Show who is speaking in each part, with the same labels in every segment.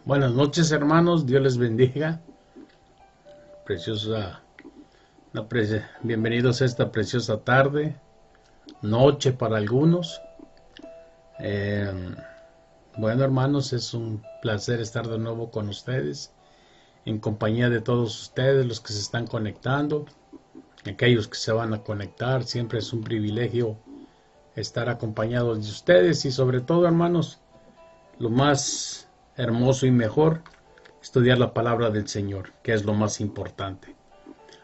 Speaker 1: Buenas noches, hermanos, Dios les bendiga. Preciosa, bienvenidos a esta preciosa tarde, noche para algunos. Eh, bueno, hermanos, es un placer estar de nuevo con ustedes, en compañía de todos ustedes, los que se están conectando, aquellos que se van a conectar. Siempre es un privilegio estar acompañados de ustedes y sobre todo, hermanos, lo más hermoso y mejor, estudiar la palabra del Señor, que es lo más importante.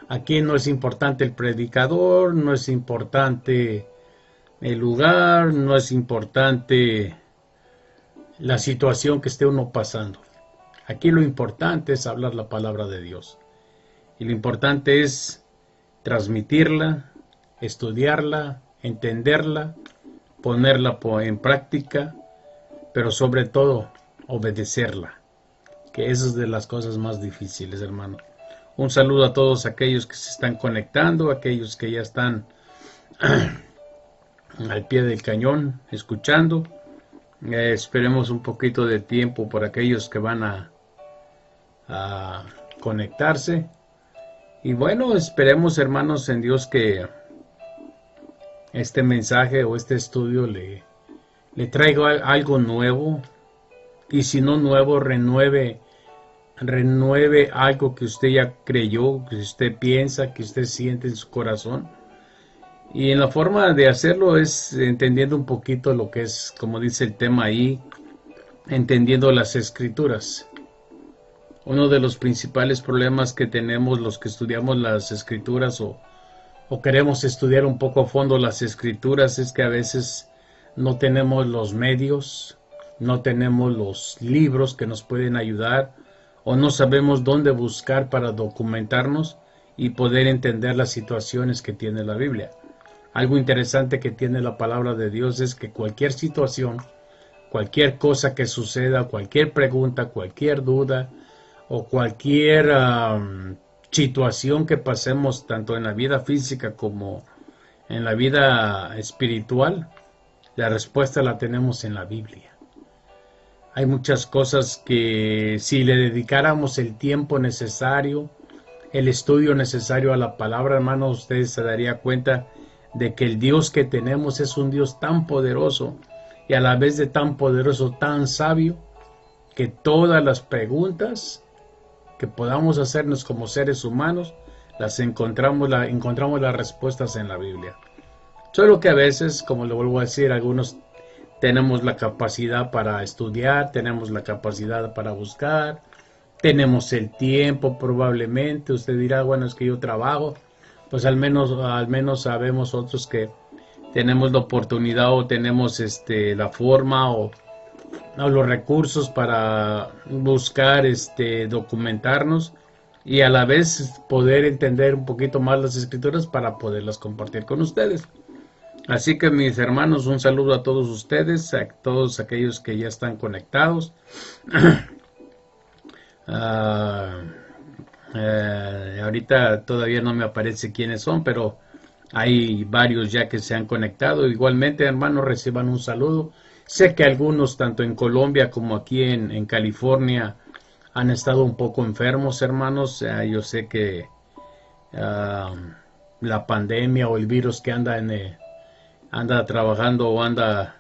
Speaker 1: Aquí no es importante el predicador, no es importante el lugar, no es importante la situación que esté uno pasando. Aquí lo importante es hablar la palabra de Dios. Y lo importante es transmitirla, estudiarla, entenderla, ponerla en práctica, pero sobre todo obedecerla, que esa es de las cosas más difíciles, hermano. Un saludo a todos aquellos que se están conectando, aquellos que ya están al pie del cañón escuchando. Esperemos un poquito de tiempo por aquellos que van a conectarse. Y bueno, esperemos, hermanos, en Dios que este mensaje o este estudio le traiga algo nuevo. Y si no nuevo, renueve algo que usted ya creyó, que usted piensa, que usted siente en su corazón. Y en la forma de hacerlo es entendiendo un poquito lo que es, como dice el tema ahí, entendiendo las escrituras. Uno de los principales problemas que tenemos los que estudiamos las escrituras o queremos estudiar un poco a fondo las escrituras es que a veces no tenemos los medios, no tenemos los libros que nos pueden ayudar, o no sabemos dónde buscar para documentarnos y poder entender las situaciones que tiene la Biblia. Algo interesante que tiene la palabra de Dios es que cualquier situación, cualquier cosa que suceda, cualquier pregunta, cualquier duda o cualquier situación que pasemos tanto en la vida física como en la vida espiritual, la respuesta la tenemos en la Biblia. Hay muchas cosas que si le dedicáramos el tiempo necesario, el estudio necesario a la palabra, hermano, ustedes se darían cuenta de que el Dios que tenemos es un Dios tan poderoso y a la vez de tan poderoso, tan sabio, que todas las preguntas que podamos hacernos como seres humanos, encontramos las respuestas en la Biblia. Solo que a veces, como le vuelvo a decir, algunos tenemos la capacidad para estudiar, tenemos la capacidad para buscar, tenemos el tiempo probablemente. Usted dirá, bueno, es que yo trabajo, pues al menos sabemos otros que tenemos la oportunidad o tenemos la forma o los recursos para buscar documentarnos y a la vez poder entender un poquito más las escrituras para poderlas compartir con ustedes. Así que mis hermanos, un saludo a todos ustedes, a todos aquellos que ya están conectados. Ahorita todavía no me aparece quiénes son, pero hay varios ya que se han conectado. Igualmente, hermanos, reciban un saludo. Sé que algunos, tanto en Colombia como aquí en California, han estado un poco enfermos, hermanos. Yo sé que la pandemia o el virus que anda trabajando o anda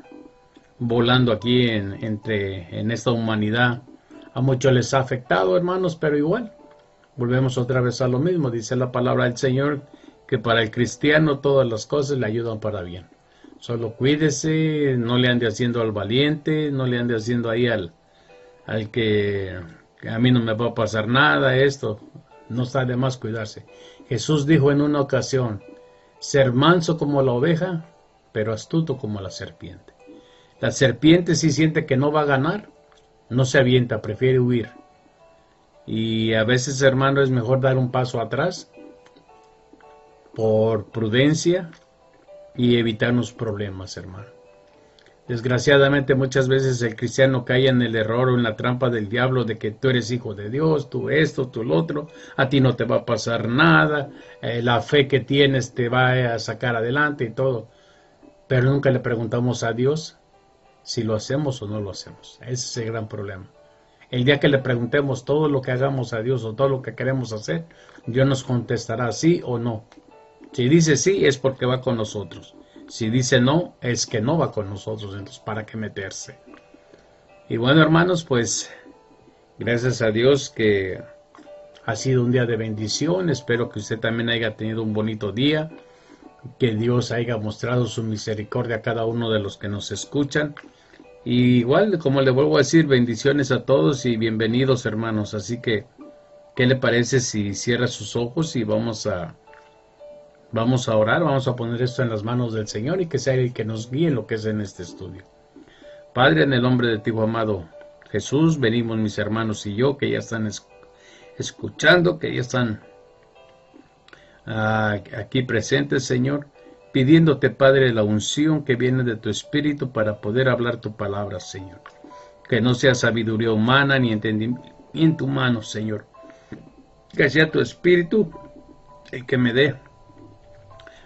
Speaker 1: volando aquí en esta humanidad, a muchos les ha afectado, hermanos, pero igual, volvemos otra vez a lo mismo. Dice la palabra del Señor que para el cristiano todas las cosas le ayudan para bien. Solo cuídese, no le ande haciendo al valiente, no le ande haciendo ahí al que a mí no me va a pasar nada, esto. No está de más cuidarse. Jesús dijo en una ocasión, ser manso como la oveja, pero astuto como la serpiente. La serpiente si siente que no va a ganar, no se avienta, prefiere huir. Y a veces, hermano, es mejor dar un paso atrás por prudencia y evitarnos problemas, hermano. Desgraciadamente muchas veces el cristiano cae en el error o en la trampa del diablo de que tú eres hijo de Dios, tú esto, tú lo otro, a ti no te va a pasar nada, la fe que tienes te va a sacar adelante y todo. Pero nunca le preguntamos a Dios si lo hacemos o no lo hacemos. Ese es el gran problema. El día que le preguntemos todo lo que hagamos a Dios o todo lo que queremos hacer, Dios nos contestará sí o no. Si dice sí, es porque va con nosotros. Si dice no, es que no va con nosotros. Entonces, ¿para qué meterse? Y bueno, hermanos, pues gracias a Dios que ha sido un día de bendición. Espero que usted también haya tenido un bonito día. Que Dios haya mostrado su misericordia a cada uno de los que nos escuchan. Y igual, como le vuelvo a decir, bendiciones a todos y bienvenidos, hermanos. Así que, ¿qué le parece si cierra sus ojos y vamos a orar? Vamos a poner esto en las manos del Señor y que sea el que nos guíe en lo que es en este estudio. Padre, en el nombre de tu amado Jesús, venimos mis hermanos y yo, que ya están escuchando, que ya están aquí presentes, Señor, pidiéndote, Padre, la unción que viene de tu Espíritu para poder hablar tu palabra, Señor. Que no sea sabiduría humana ni entendimiento humano, Señor. Que sea tu Espíritu el que me dé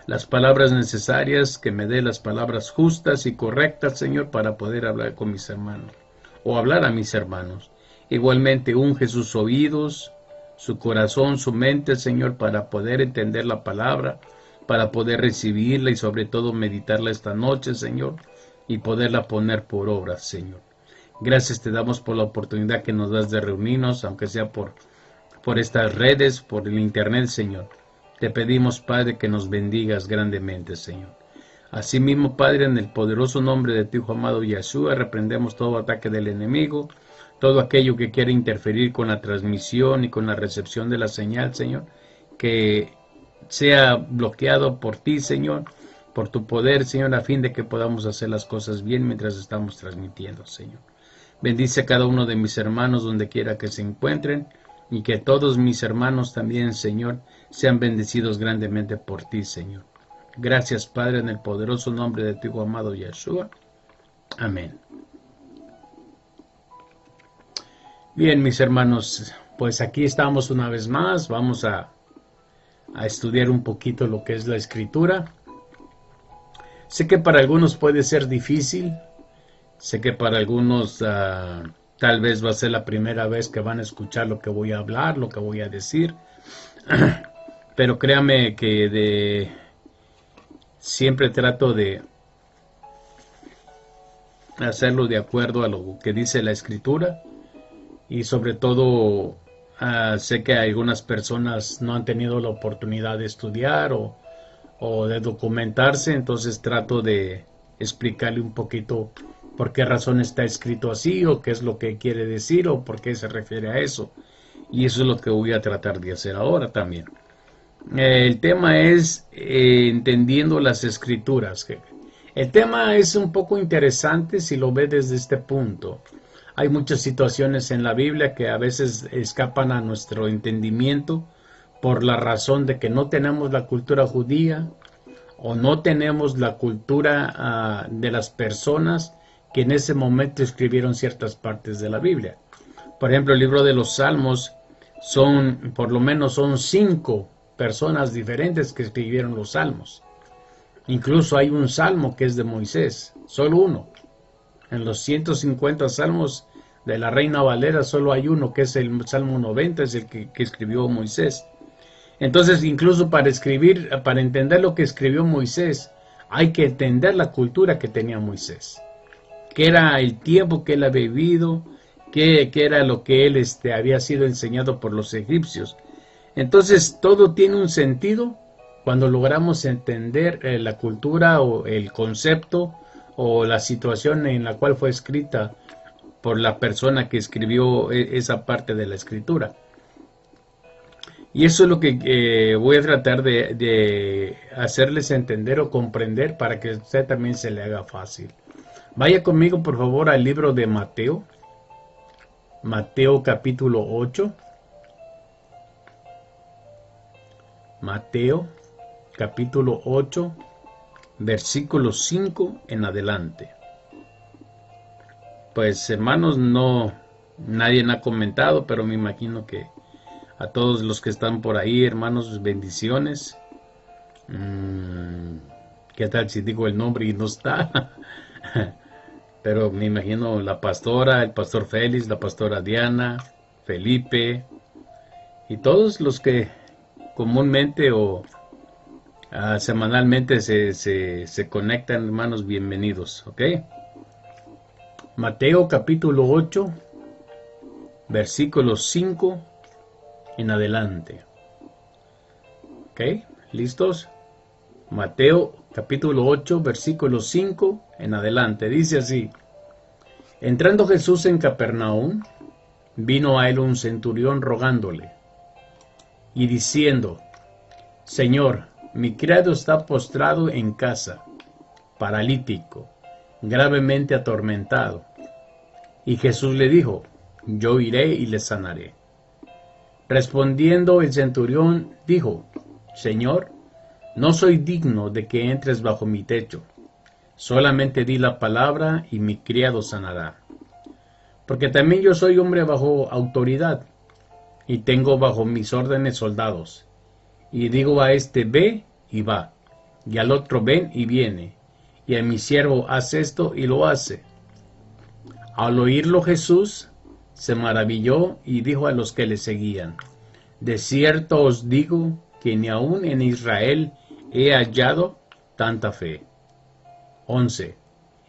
Speaker 1: las palabras necesarias, que me dé las palabras justas y correctas, Señor, para poder hablar con mis hermanos o hablar a mis hermanos. Igualmente, unge sus oídos, su corazón, su mente, Señor, para poder entender la palabra, para poder recibirla y sobre todo meditarla esta noche, Señor, y poderla poner por obra, Señor. Gracias te damos por la oportunidad que nos das de reunirnos, aunque sea por estas redes, por el internet, Señor. Te pedimos, Padre, que nos bendigas grandemente, Señor. Asimismo, Padre, en el poderoso nombre de tu Hijo amado Yeshua, reprendemos todo ataque del enemigo, todo aquello que quiere interferir con la transmisión y con la recepción de la señal, Señor, que sea bloqueado por ti, Señor, por tu poder, Señor, a fin de que podamos hacer las cosas bien mientras estamos transmitiendo, Señor. Bendice a cada uno de mis hermanos donde quiera que se encuentren y que todos mis hermanos también, Señor, sean bendecidos grandemente por ti, Señor. Gracias, Padre, en el poderoso nombre de tu Hijo amado Yeshua. Amén. Bien, mis hermanos, pues aquí estamos una vez más. Vamos a estudiar un poquito lo que es la Escritura. Sé que para algunos puede ser difícil. Sé que para algunos tal vez va a ser la primera vez que van a escuchar lo que voy a hablar, lo que voy a decir. Pero créame que siempre trato de hacerlo de acuerdo a lo que dice la Escritura. Y sobre todo sé que algunas personas no han tenido la oportunidad de estudiar o de documentarse, entonces trato de explicarle un poquito por qué razón está escrito así, o qué es lo que quiere decir, o por qué se refiere a eso. Y eso es lo que voy a tratar de hacer ahora también. El tema es entendiendo las Escrituras. El tema es un poco interesante si lo ve desde este punto. Hay muchas situaciones en la Biblia que a veces escapan a nuestro entendimiento por la razón de que no tenemos la cultura judía o no tenemos la cultura de las personas que en ese momento escribieron ciertas partes de la Biblia. Por ejemplo, el libro de los Salmos por lo menos son 5 personas diferentes que escribieron los Salmos. Incluso hay un salmo que es de Moisés, solo uno. En los 150 salmos de la Reina Valera solo hay uno, que es el Salmo 90, es el que escribió Moisés. Entonces, incluso para entender lo que escribió Moisés, hay que entender la cultura que tenía Moisés. Qué era el tiempo que él había vivido, qué era lo que él había sido enseñado por los egipcios. Entonces, todo tiene un sentido cuando logramos entender la cultura o el concepto o la situación en la cual fue escrita por la persona que escribió esa parte de la escritura. Y eso es lo que voy a tratar de hacerles entender o comprender para que a usted también se le haga fácil. Vaya conmigo, por favor, al libro de Mateo. Mateo capítulo 8. Mateo capítulo 8, versículo 5 en adelante. Pues hermanos, nadie ha comentado, pero me imagino que a todos los que están por ahí, hermanos, bendiciones. ¿Qué tal si digo el nombre y no está? pero me imagino la pastora, el pastor Félix, la pastora Diana, Felipe y todos los que comúnmente o semanalmente se conectan, hermanos, bienvenidos, ¿ok? Mateo capítulo 8, versículos 5 en adelante. ¿Ok? ¿Listos? Mateo capítulo 8, versículos 5 en adelante. Dice así: Entrando Jesús en Capernaum, vino a él un centurión rogándole y diciendo: Señor, mi criado está postrado en casa, paralítico, gravemente atormentado. Y Jesús le dijo: Yo iré y le sanaré. Respondiendo el centurión, dijo: Señor, no soy digno de que entres bajo mi techo. Solamente di la palabra y mi criado sanará. Porque también yo soy hombre bajo autoridad, y tengo bajo mis órdenes soldados. Y digo a este: ve, y va, y al otro: ven, y viene, y a mi siervo: haz esto, y lo hace. Al oírlo Jesús se maravilló y dijo a los que le seguían: De cierto os digo que ni aun en Israel he hallado tanta fe. 11.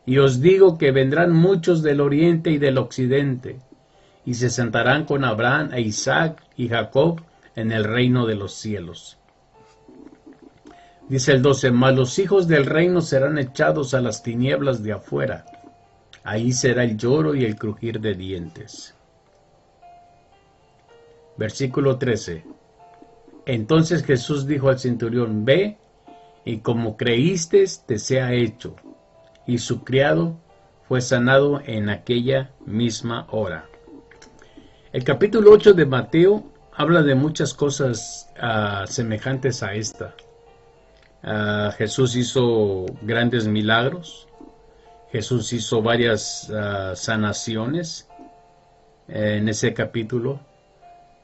Speaker 1: Y os digo que vendrán muchos del oriente y del occidente, y se sentarán con Abraham e Isaac y Jacob en el reino de los cielos. Dice el 12: Mas los hijos del reino serán echados a las tinieblas de afuera. Ahí será el lloro y el crujir de dientes. Versículo 13. Entonces Jesús dijo al centurión: Ve, y como creíste te sea hecho. Y su criado fue sanado en aquella misma hora. El capítulo 8 de Mateo habla de muchas cosas semejantes a esta. Jesús hizo grandes milagros. Jesús hizo varias sanaciones en ese capítulo.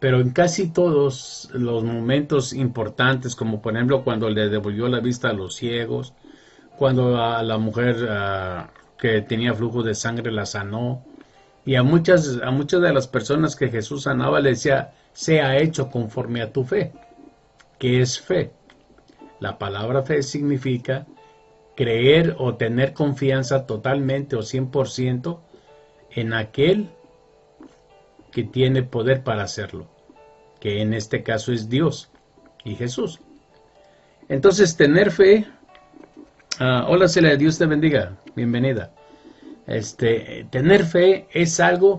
Speaker 1: Pero en casi todos los momentos importantes, como por ejemplo cuando le devolvió la vista a los ciegos, cuando a la mujer que tenía flujo de sangre la sanó, y a muchas de las personas que Jesús sanaba le decía: sea hecho conforme a tu fe. ¿Qué es fe? La palabra fe significa creer o tener confianza totalmente o 100% en aquel que tiene poder para hacerlo, que en este caso es Dios y Jesús. Entonces, tener fe. Hola Celia, Dios te bendiga, bienvenida. Tener fe es algo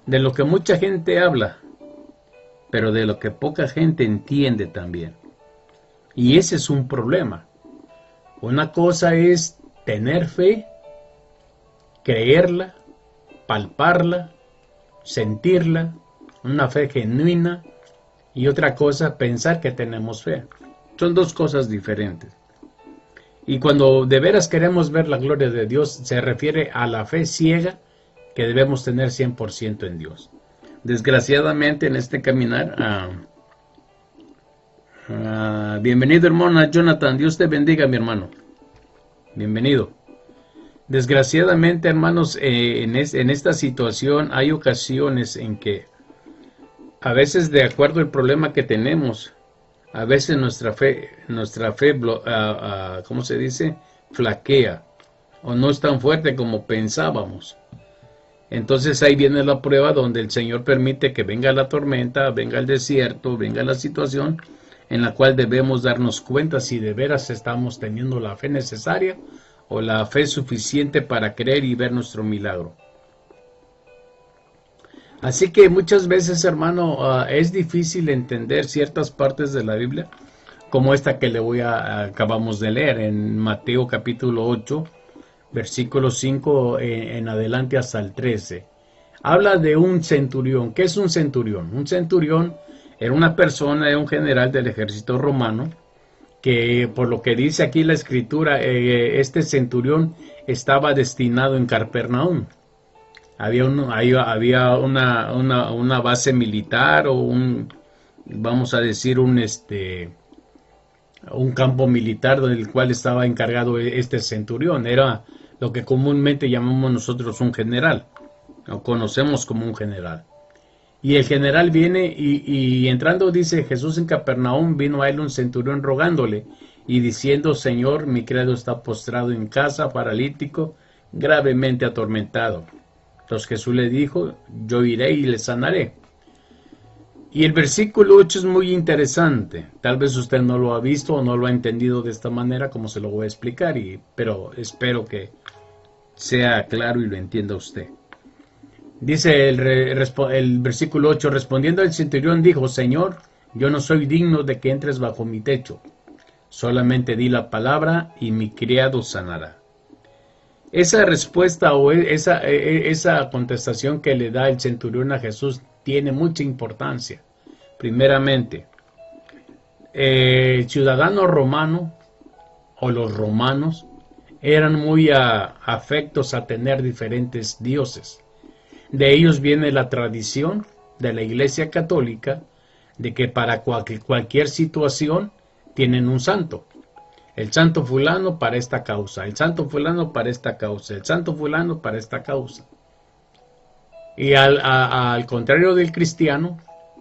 Speaker 1: de lo que mucha gente habla, pero de lo que poca gente entiende también. Y ese es un problema. Una cosa es tener fe, creerla, palparla, sentirla, una fe genuina, y otra cosa, pensar que tenemos fe. Son dos cosas diferentes. Y cuando de veras queremos ver la gloria de Dios, se refiere a la fe ciega que debemos tener 100% en Dios. Desgraciadamente en este caminar, bienvenido hermano Jonathan, Dios te bendiga mi hermano, bienvenido. Desgraciadamente hermanos, en esta situación hay ocasiones en que a veces, de acuerdo al problema que tenemos, a veces nuestra fe, ¿cómo se dice? Flaquea, o no es tan fuerte como pensábamos. Entonces ahí viene la prueba donde el Señor permite que venga la tormenta, venga el desierto, venga la situación en la cual debemos darnos cuenta si de veras estamos teniendo la fe necesaria o la fe suficiente para creer y ver nuestro milagro. Así que muchas veces, hermano, es difícil entender ciertas partes de la Biblia, como esta que acabamos de leer en Mateo capítulo 8, versículo 5 en adelante hasta el 13. Habla de un centurión. ¿Qué es un centurión? Un centurión era una persona, era un general del ejército romano, que por lo que dice aquí la escritura, este centurión estaba destinado en Capernaum. Había una base militar o vamos a decir, un campo militar del cual estaba encargado este centurión. Era lo que comúnmente llamamos nosotros un general, o conocemos como un general. Y el general viene y entrando dice, Jesús en Capernaum, vino a él un centurión rogándole y diciendo, Señor, mi criado está postrado en casa, paralítico, gravemente atormentado. Entonces Jesús le dijo, yo iré y le sanaré. Y el versículo 8 es muy interesante. Tal vez usted no lo ha visto o no lo ha entendido de esta manera como se lo voy a explicar, pero espero que sea claro y lo entienda usted. Dice el versículo 8, respondiendo el centurión dijo, Señor, yo no soy digno de que entres bajo mi techo. Solamente di la palabra y mi criado sanará. Esa respuesta o esa contestación que le da el centurión a Jesús tiene mucha importancia. Primeramente, el ciudadano romano o los romanos eran muy afectos a tener diferentes dioses. De ellos viene la tradición de la Iglesia Católica de que para cualquier situación tienen un santo. El santo fulano para esta causa, el santo fulano para esta causa, el santo fulano para esta causa. Y al contrario del cristiano,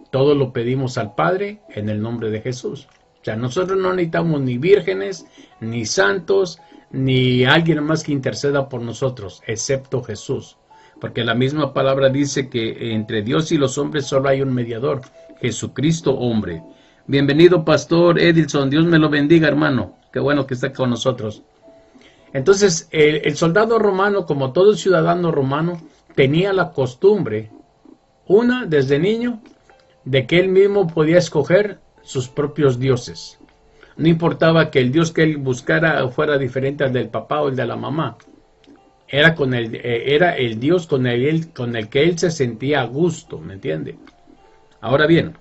Speaker 1: todo lo pedimos al Padre en el nombre de Jesús. O sea, nosotros no necesitamos ni vírgenes, ni santos, ni alguien más que interceda por nosotros, excepto Jesús. Porque la misma palabra dice que entre Dios y los hombres solo hay un mediador, Jesucristo hombre. Bienvenido, Pastor Edilson. Dios me lo bendiga, hermano. Qué bueno que está con nosotros. Entonces, el soldado romano, como todo ciudadano romano, tenía la costumbre, desde niño, de que él mismo podía escoger sus propios dioses. No importaba que el dios que él buscara fuera diferente al del papá o el de la mamá. Era el Dios con el que él se sentía a gusto, ¿me entiende? Ahora bien,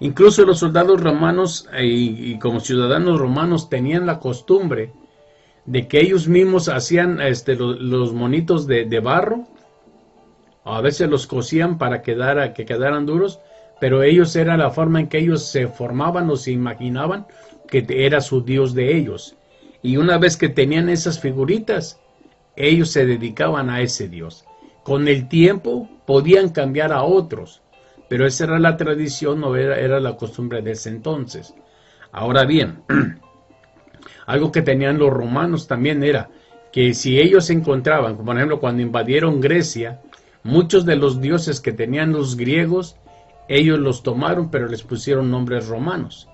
Speaker 1: incluso los soldados romanos y como ciudadanos romanos tenían la costumbre de que ellos mismos hacían los monitos de barro. A veces los cosían para que quedaran duros, pero ellos era la forma en que ellos se formaban o se imaginaban que era su Dios de ellos. Y una vez que tenían esas figuritas, ellos se dedicaban a ese Dios. Con el tiempo podían cambiar a otros, pero esa era la tradición o era la costumbre de ese entonces. Ahora bien, algo que tenían los romanos también era que si ellos encontraban, por ejemplo, cuando invadieron Grecia, muchos de los dioses que tenían los griegos, ellos los tomaron, pero les pusieron nombres romanos.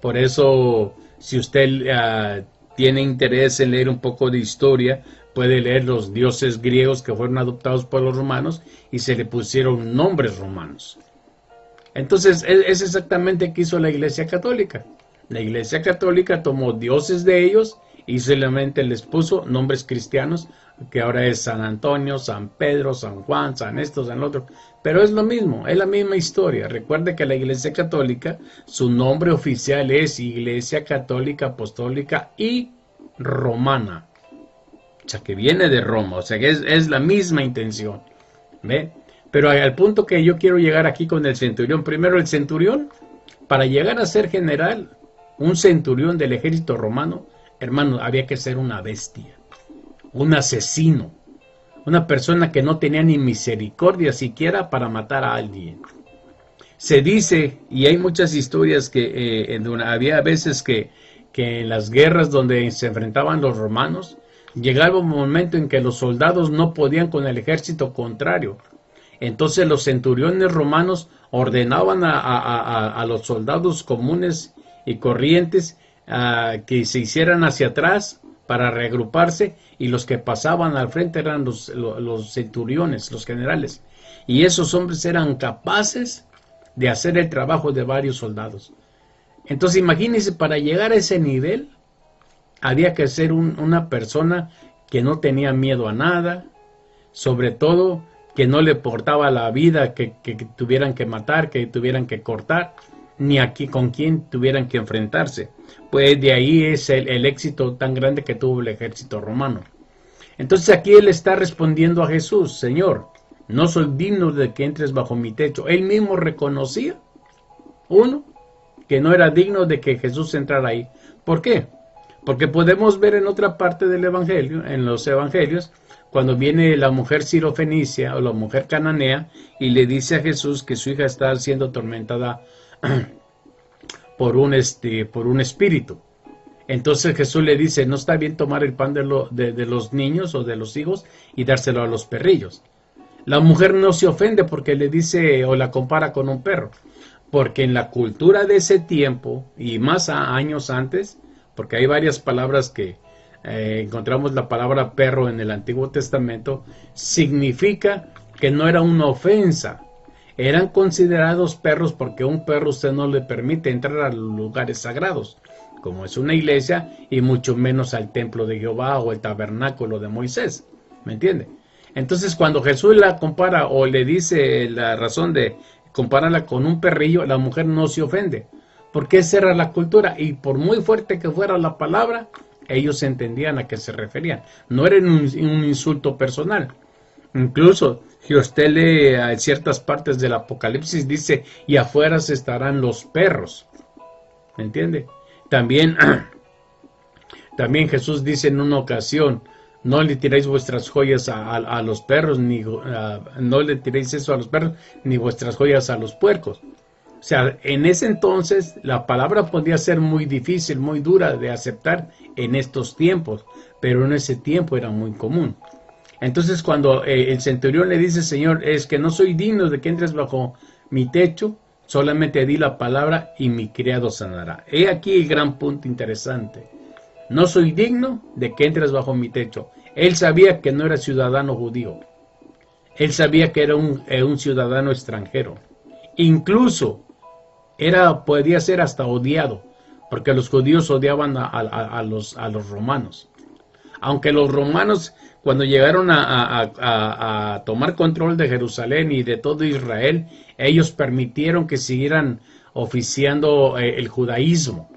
Speaker 1: Por eso, si usted tiene interés en leer un poco de historia, puede leer los dioses griegos que fueron adoptados por los romanos y se le pusieron nombres romanos. Entonces, es exactamente lo que hizo la Iglesia Católica. La Iglesia Católica tomó dioses de ellos y solamente les puso nombres cristianos, que ahora es San Antonio, San Pedro, San Juan, San esto, San otro. Pero es lo mismo, es la misma historia. Recuerde que la Iglesia Católica, su nombre oficial es Iglesia Católica Apostólica y Romana. O sea, que viene de Roma, o sea, que es la misma intención. ¿Ve? Pero al punto que yo quiero llegar aquí con el centurión. Primero, el centurión, para llegar a ser general, un centurión del ejército romano, hermano, había que ser una bestia, un asesino, una persona que no tenía ni misericordia siquiera para matar a alguien. Se dice, y hay muchas historias que había veces que en las guerras donde se enfrentaban los romanos, llegaba un momento en que los soldados no podían con el ejército contrario. Entonces los centuriones romanos ordenaban a los soldados comunes y corrientes que se hicieran hacia atrás para reagruparse, y los que pasaban al frente eran los centuriones, los generales. Y esos hombres eran capaces de hacer el trabajo de varios soldados. Entonces imagínense, para llegar a ese nivel, había que ser una persona que no tenía miedo a nada, sobre todo que no le importaba la vida que tuvieran que matar, que tuvieran que cortar, ni aquí con quién tuvieran que enfrentarse. Pues de ahí es el éxito tan grande que tuvo el ejército romano. Entonces aquí él está respondiendo a Jesús: Señor, no soy digno de que entres bajo mi techo. Él mismo reconocía, que no era digno de que Jesús entrara ahí. ¿Por qué? Porque podemos ver en otra parte del evangelio, en los evangelios, cuando viene la mujer sirofenicia o la mujer cananea y le dice a Jesús que su hija está siendo atormentada por un espíritu. Entonces Jesús le dice, no está bien tomar el pan de los niños o de los hijos y dárselo a los perrillos. La mujer no se ofende porque le dice o la compara con un perro, porque en la cultura de ese tiempo y más años antes, porque hay varias palabras que encontramos la palabra perro en el Antiguo Testamento, significa que no era una ofensa. Eran considerados perros porque a un perro usted no le permite entrar a los lugares sagrados, como es una iglesia, y mucho menos al templo de Jehová o el tabernáculo de Moisés. ¿Me entiende? Entonces cuando Jesús la compara o le dice la razón de compararla con un perrillo, la mujer no se ofende, porque esa era la cultura, y por muy fuerte que fuera la palabra, ellos entendían a qué se referían. No era un insulto personal. Incluso, si usted lee ciertas partes del Apocalipsis, dice, y afuera estarán los perros. ¿Me entiende? También Jesús dice en una ocasión, no le tiréis vuestras joyas a los perros, no le tiréis eso a los perros, ni vuestras joyas a los puercos. O sea, en ese entonces la palabra podía ser muy difícil, muy dura de aceptar en estos tiempos, pero en ese tiempo era muy común. Entonces cuando el centurión le dice, Señor, es que no soy digno de que entres bajo mi techo, solamente di la palabra y mi criado sanará. He aquí el gran punto interesante. No soy digno de que entres bajo mi techo. Él sabía que no era ciudadano judío. Él sabía que era un ciudadano extranjero. Incluso podía ser hasta odiado, porque los judíos odiaban a los romanos. Aunque los romanos, cuando llegaron a tomar control de Jerusalén y de todo Israel, ellos permitieron que siguieran oficiando el judaísmo,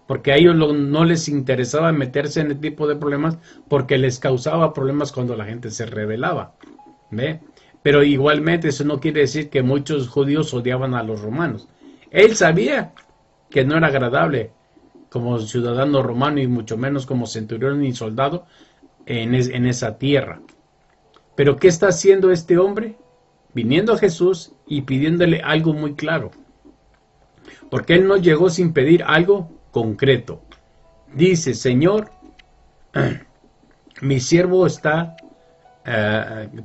Speaker 1: porque a ellos no les interesaba meterse en el tipo de problemas, porque les causaba problemas cuando la gente se rebelaba. ¿Ve? Pero igualmente eso no quiere decir que muchos judíos odiaban a los romanos. Él sabía que no era agradable como ciudadano romano y mucho menos como centurión y soldado en esa tierra. Pero ¿qué está haciendo este hombre? Viniendo a Jesús y pidiéndole algo muy claro. Porque él no llegó sin pedir algo concreto. Dice, Señor, mi siervo está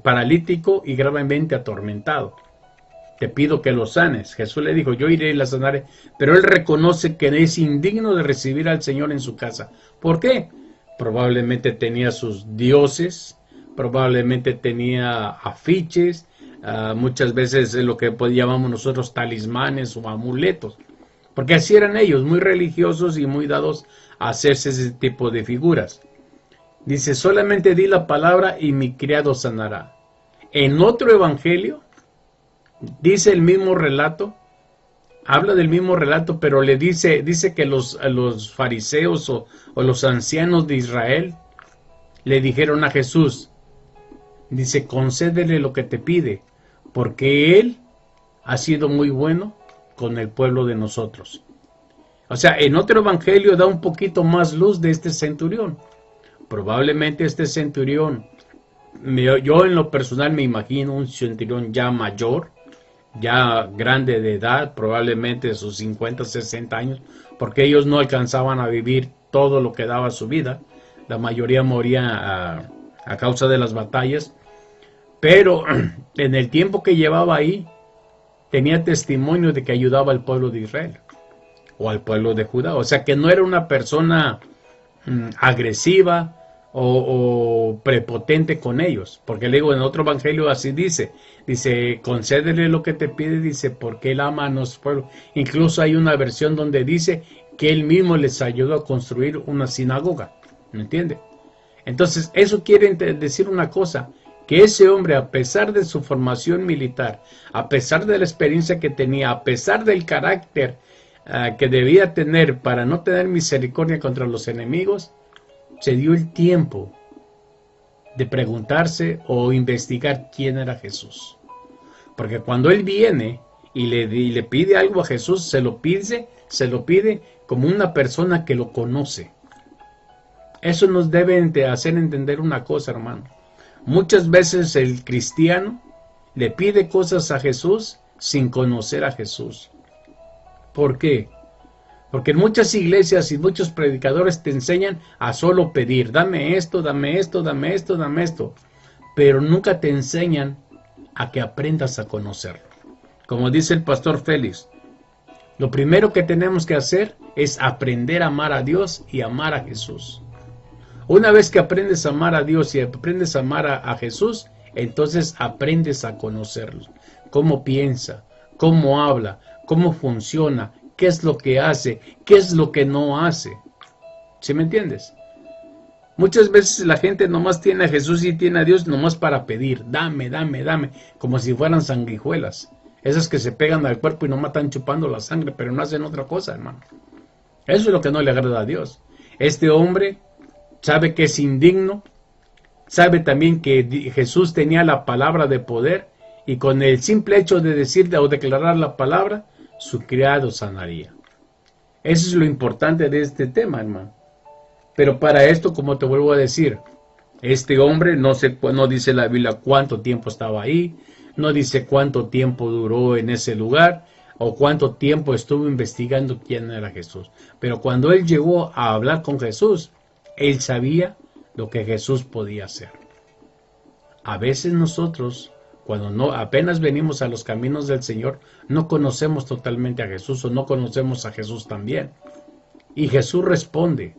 Speaker 1: paralítico y gravemente atormentado. Te pido que lo sanes. Jesús le dijo, yo iré y la sanaré. Pero él reconoce que es indigno de recibir al Señor en su casa. ¿Por qué? Probablemente tenía sus dioses, probablemente tenía afiches, muchas veces lo que llamamos nosotros talismanes o amuletos. Porque así eran ellos, muy religiosos y muy dados a hacerse ese tipo de figuras. Dice, solamente di la palabra y mi criado sanará. En otro evangelio, dice el mismo relato, habla del mismo relato, pero le dice que los fariseos o los ancianos de Israel le dijeron a Jesús, dice, concédele lo que te pide, porque él ha sido muy bueno con el pueblo de nosotros. O sea, en otro evangelio da un poquito más luz de este centurión. Probablemente este centurión, yo en lo personal me imagino un centurión ya mayor, ya grande de edad, probablemente de sus 50, 60 años, porque ellos no alcanzaban a vivir todo lo que daba su vida. La mayoría moría a causa de las batallas, pero en el tiempo que llevaba ahí, tenía testimonio de que ayudaba al pueblo de Israel o al pueblo de Judá. O sea que no era una persona agresiva o prepotente con ellos, porque luego en otro evangelio así dice, concédele lo que te pide, dice, porque él ama a nuestro pueblo. Incluso hay una versión donde dice que él mismo les ayudó a construir una sinagoga, ¿me entiende? Entonces eso quiere decir una cosa, que ese hombre, a pesar de su formación militar, a pesar de la experiencia que tenía, a pesar del carácter que debía tener para no tener misericordia contra los enemigos, se dio el tiempo de preguntarse o investigar quién era Jesús. Porque cuando él viene y le pide algo a Jesús, se lo pide como una persona que lo conoce. Eso nos debe de hacer entender una cosa, hermano. Muchas veces el cristiano le pide cosas a Jesús sin conocer a Jesús. ¿Por qué? Porque en muchas iglesias y muchos predicadores te enseñan a solo pedir, dame esto, dame esto, dame esto, dame esto. Pero nunca te enseñan a que aprendas a conocerlo. Como dice el pastor Félix, lo primero que tenemos que hacer es aprender a amar a Dios y amar a Jesús. Una vez que aprendes a amar a Dios y aprendes a amar a Jesús, entonces aprendes a conocerlo. Cómo piensa, cómo habla, cómo funciona, qué es lo que hace, qué es lo que no hace. ¿Sí me entiendes? Muchas veces la gente nomás tiene a Jesús y tiene a Dios nomás para pedir, dame, dame, dame, como si fueran sanguijuelas. Esas que se pegan al cuerpo y nomás están chupando la sangre, pero no hacen otra cosa, hermano. Eso es lo que no le agrada a Dios. Este hombre sabe que es indigno, sabe también que Jesús tenía la palabra de poder y con el simple hecho de decir o declarar la palabra, su criado sanaría. Eso es lo importante de este tema, hermano. Pero para esto, como te vuelvo a decir, este hombre no dice la Biblia cuánto tiempo estaba ahí, no dice cuánto tiempo duró en ese lugar o cuánto tiempo estuvo investigando quién era Jesús. Pero cuando él llegó a hablar con Jesús, él sabía lo que Jesús podía hacer. A veces nosotros, cuando apenas venimos a los caminos del Señor, no conocemos totalmente a Jesús o no conocemos a Jesús también. Y Jesús responde.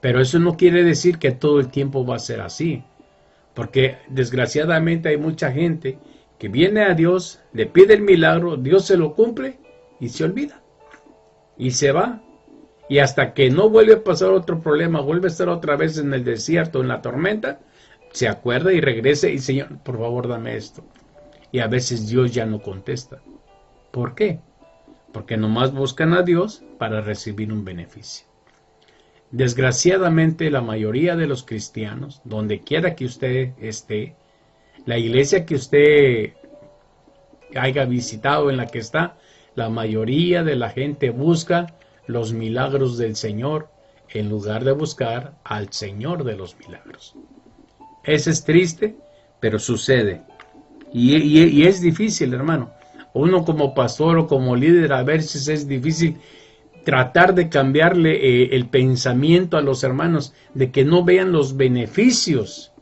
Speaker 1: Pero eso no quiere decir que todo el tiempo va a ser así. Porque desgraciadamente hay mucha gente que viene a Dios, le pide el milagro, Dios se lo cumple y se olvida. Y se va. Y hasta que no vuelve a pasar otro problema, vuelve a estar otra vez en el desierto, en la tormenta, se acuerda y regresa y Señor, por favor dame esto. Y a veces Dios ya no contesta. ¿Por qué? Porque nomás buscan a Dios para recibir un beneficio. Desgraciadamente la mayoría de los cristianos, donde quiera que usted esté, la iglesia que usted haya visitado en la que está, la mayoría de la gente busca los milagros del Señor en lugar de buscar al Señor de los milagros. Eso es triste, pero sucede. Y es difícil, hermano. Uno como pastor o como líder a veces es difícil tratar de cambiarle el pensamiento a los hermanos de que no vean los beneficios,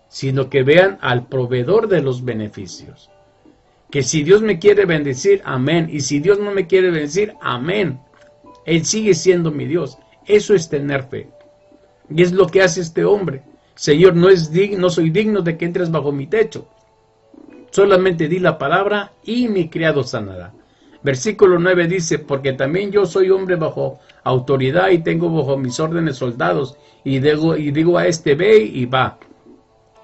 Speaker 1: sino que vean al proveedor de los beneficios. Que si Dios me quiere bendecir, amén. Y si Dios no me quiere bendecir, amén. Él sigue siendo mi Dios. Eso es tener fe. Y es lo que hace este hombre. Señor, no soy digno de que entres bajo mi techo. Solamente di la palabra y mi criado sanará. Versículo 9 dice, porque también yo soy hombre bajo autoridad y tengo bajo mis órdenes soldados. Y digo a este, ve y va.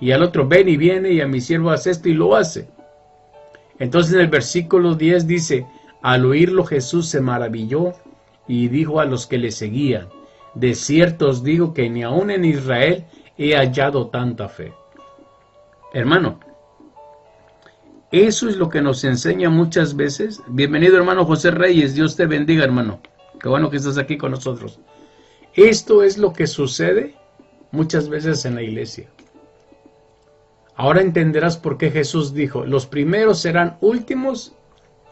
Speaker 1: Y al otro, ven y viene, y a mi siervo hace esto y lo hace. Entonces en el versículo 10 dice, al oírlo Jesús se maravilló y dijo a los que le seguían, de cierto os digo que ni aun en Israel he hallado tanta fe. Hermano, eso es lo que nos enseña muchas veces. Bienvenido hermano José Reyes, Dios te bendiga hermano. Qué bueno que estás aquí con nosotros. Esto es lo que sucede muchas veces en la iglesia. Ahora entenderás por qué Jesús dijo, los primeros serán últimos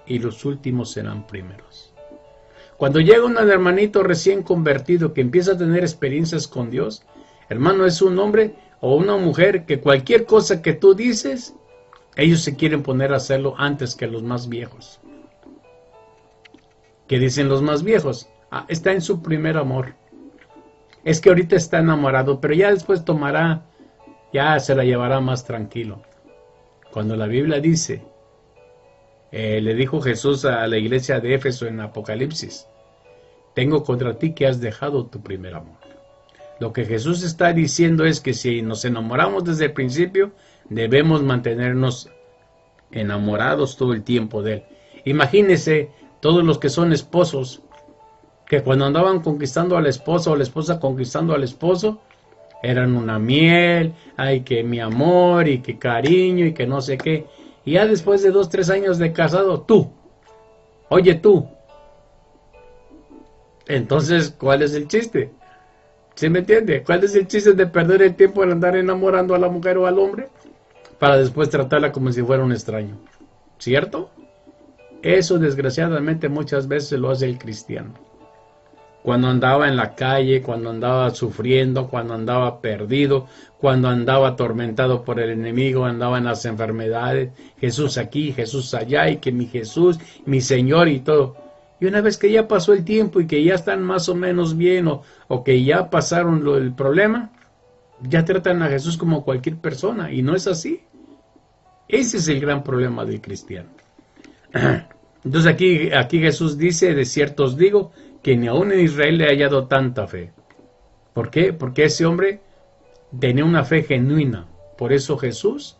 Speaker 1: y los últimos serán primeros. Cuando llega un hermanito recién convertido que empieza a tener experiencias con Dios, hermano, es un hombre o una mujer que cualquier cosa que tú dices, ellos se quieren poner a hacerlo antes que los más viejos. ¿Qué dicen los más viejos? Está en su primer amor. Es que ahorita está enamorado, pero ya después ya se la llevará más tranquilo. Cuando la Biblia dice, le dijo Jesús a la iglesia de Éfeso en Apocalipsis, tengo contra ti que has dejado tu primer amor. Lo que Jesús está diciendo es que si nos enamoramos desde el principio, debemos mantenernos enamorados todo el tiempo de Él. Imagínense todos los que son esposos, que cuando andaban conquistando a la esposa o la esposa conquistando al esposo, eran una miel, ay que mi amor y que cariño y que no sé qué. Y ya después de 2-3 años de casado, oye tú. Entonces, ¿cuál es el chiste? ¿Sí me entiende? ¿Cuál es el chiste de perder el tiempo en andar enamorando a la mujer o al hombre para después tratarla como si fuera un extraño? ¿Cierto? Eso desgraciadamente muchas veces lo hace el cristiano. Cuando andaba en la calle, cuando andaba sufriendo, cuando andaba perdido, cuando andaba atormentado por el enemigo, andaba en las enfermedades, Jesús aquí, Jesús allá, y que mi Jesús, mi Señor y todo. Y una vez que ya pasó el tiempo y que ya están más o menos bien o que ya pasaron el problema, ya tratan a Jesús como cualquier persona y no es así. Ese es el gran problema del cristiano. Entonces aquí Jesús dice, de cierto os digo, que ni aún en Israel le ha hallado tanta fe. ¿Por qué? Porque ese hombre tenía una fe genuina. Por eso Jesús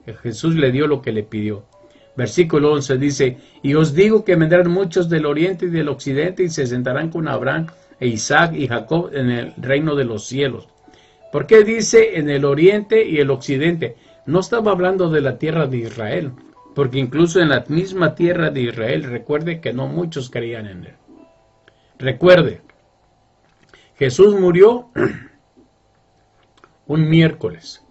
Speaker 1: le dio lo que le pidió. Versículo 11 dice, y os digo que vendrán muchos del oriente y del occidente y se sentarán con Abraham e Isaac y Jacob en el reino de los cielos. ¿Por qué dice en el oriente y el occidente? No estaba hablando de la tierra de Israel, porque incluso en la misma tierra de Israel, recuerde que no muchos creían en él. Recuerde, Jesús murió un miércoles.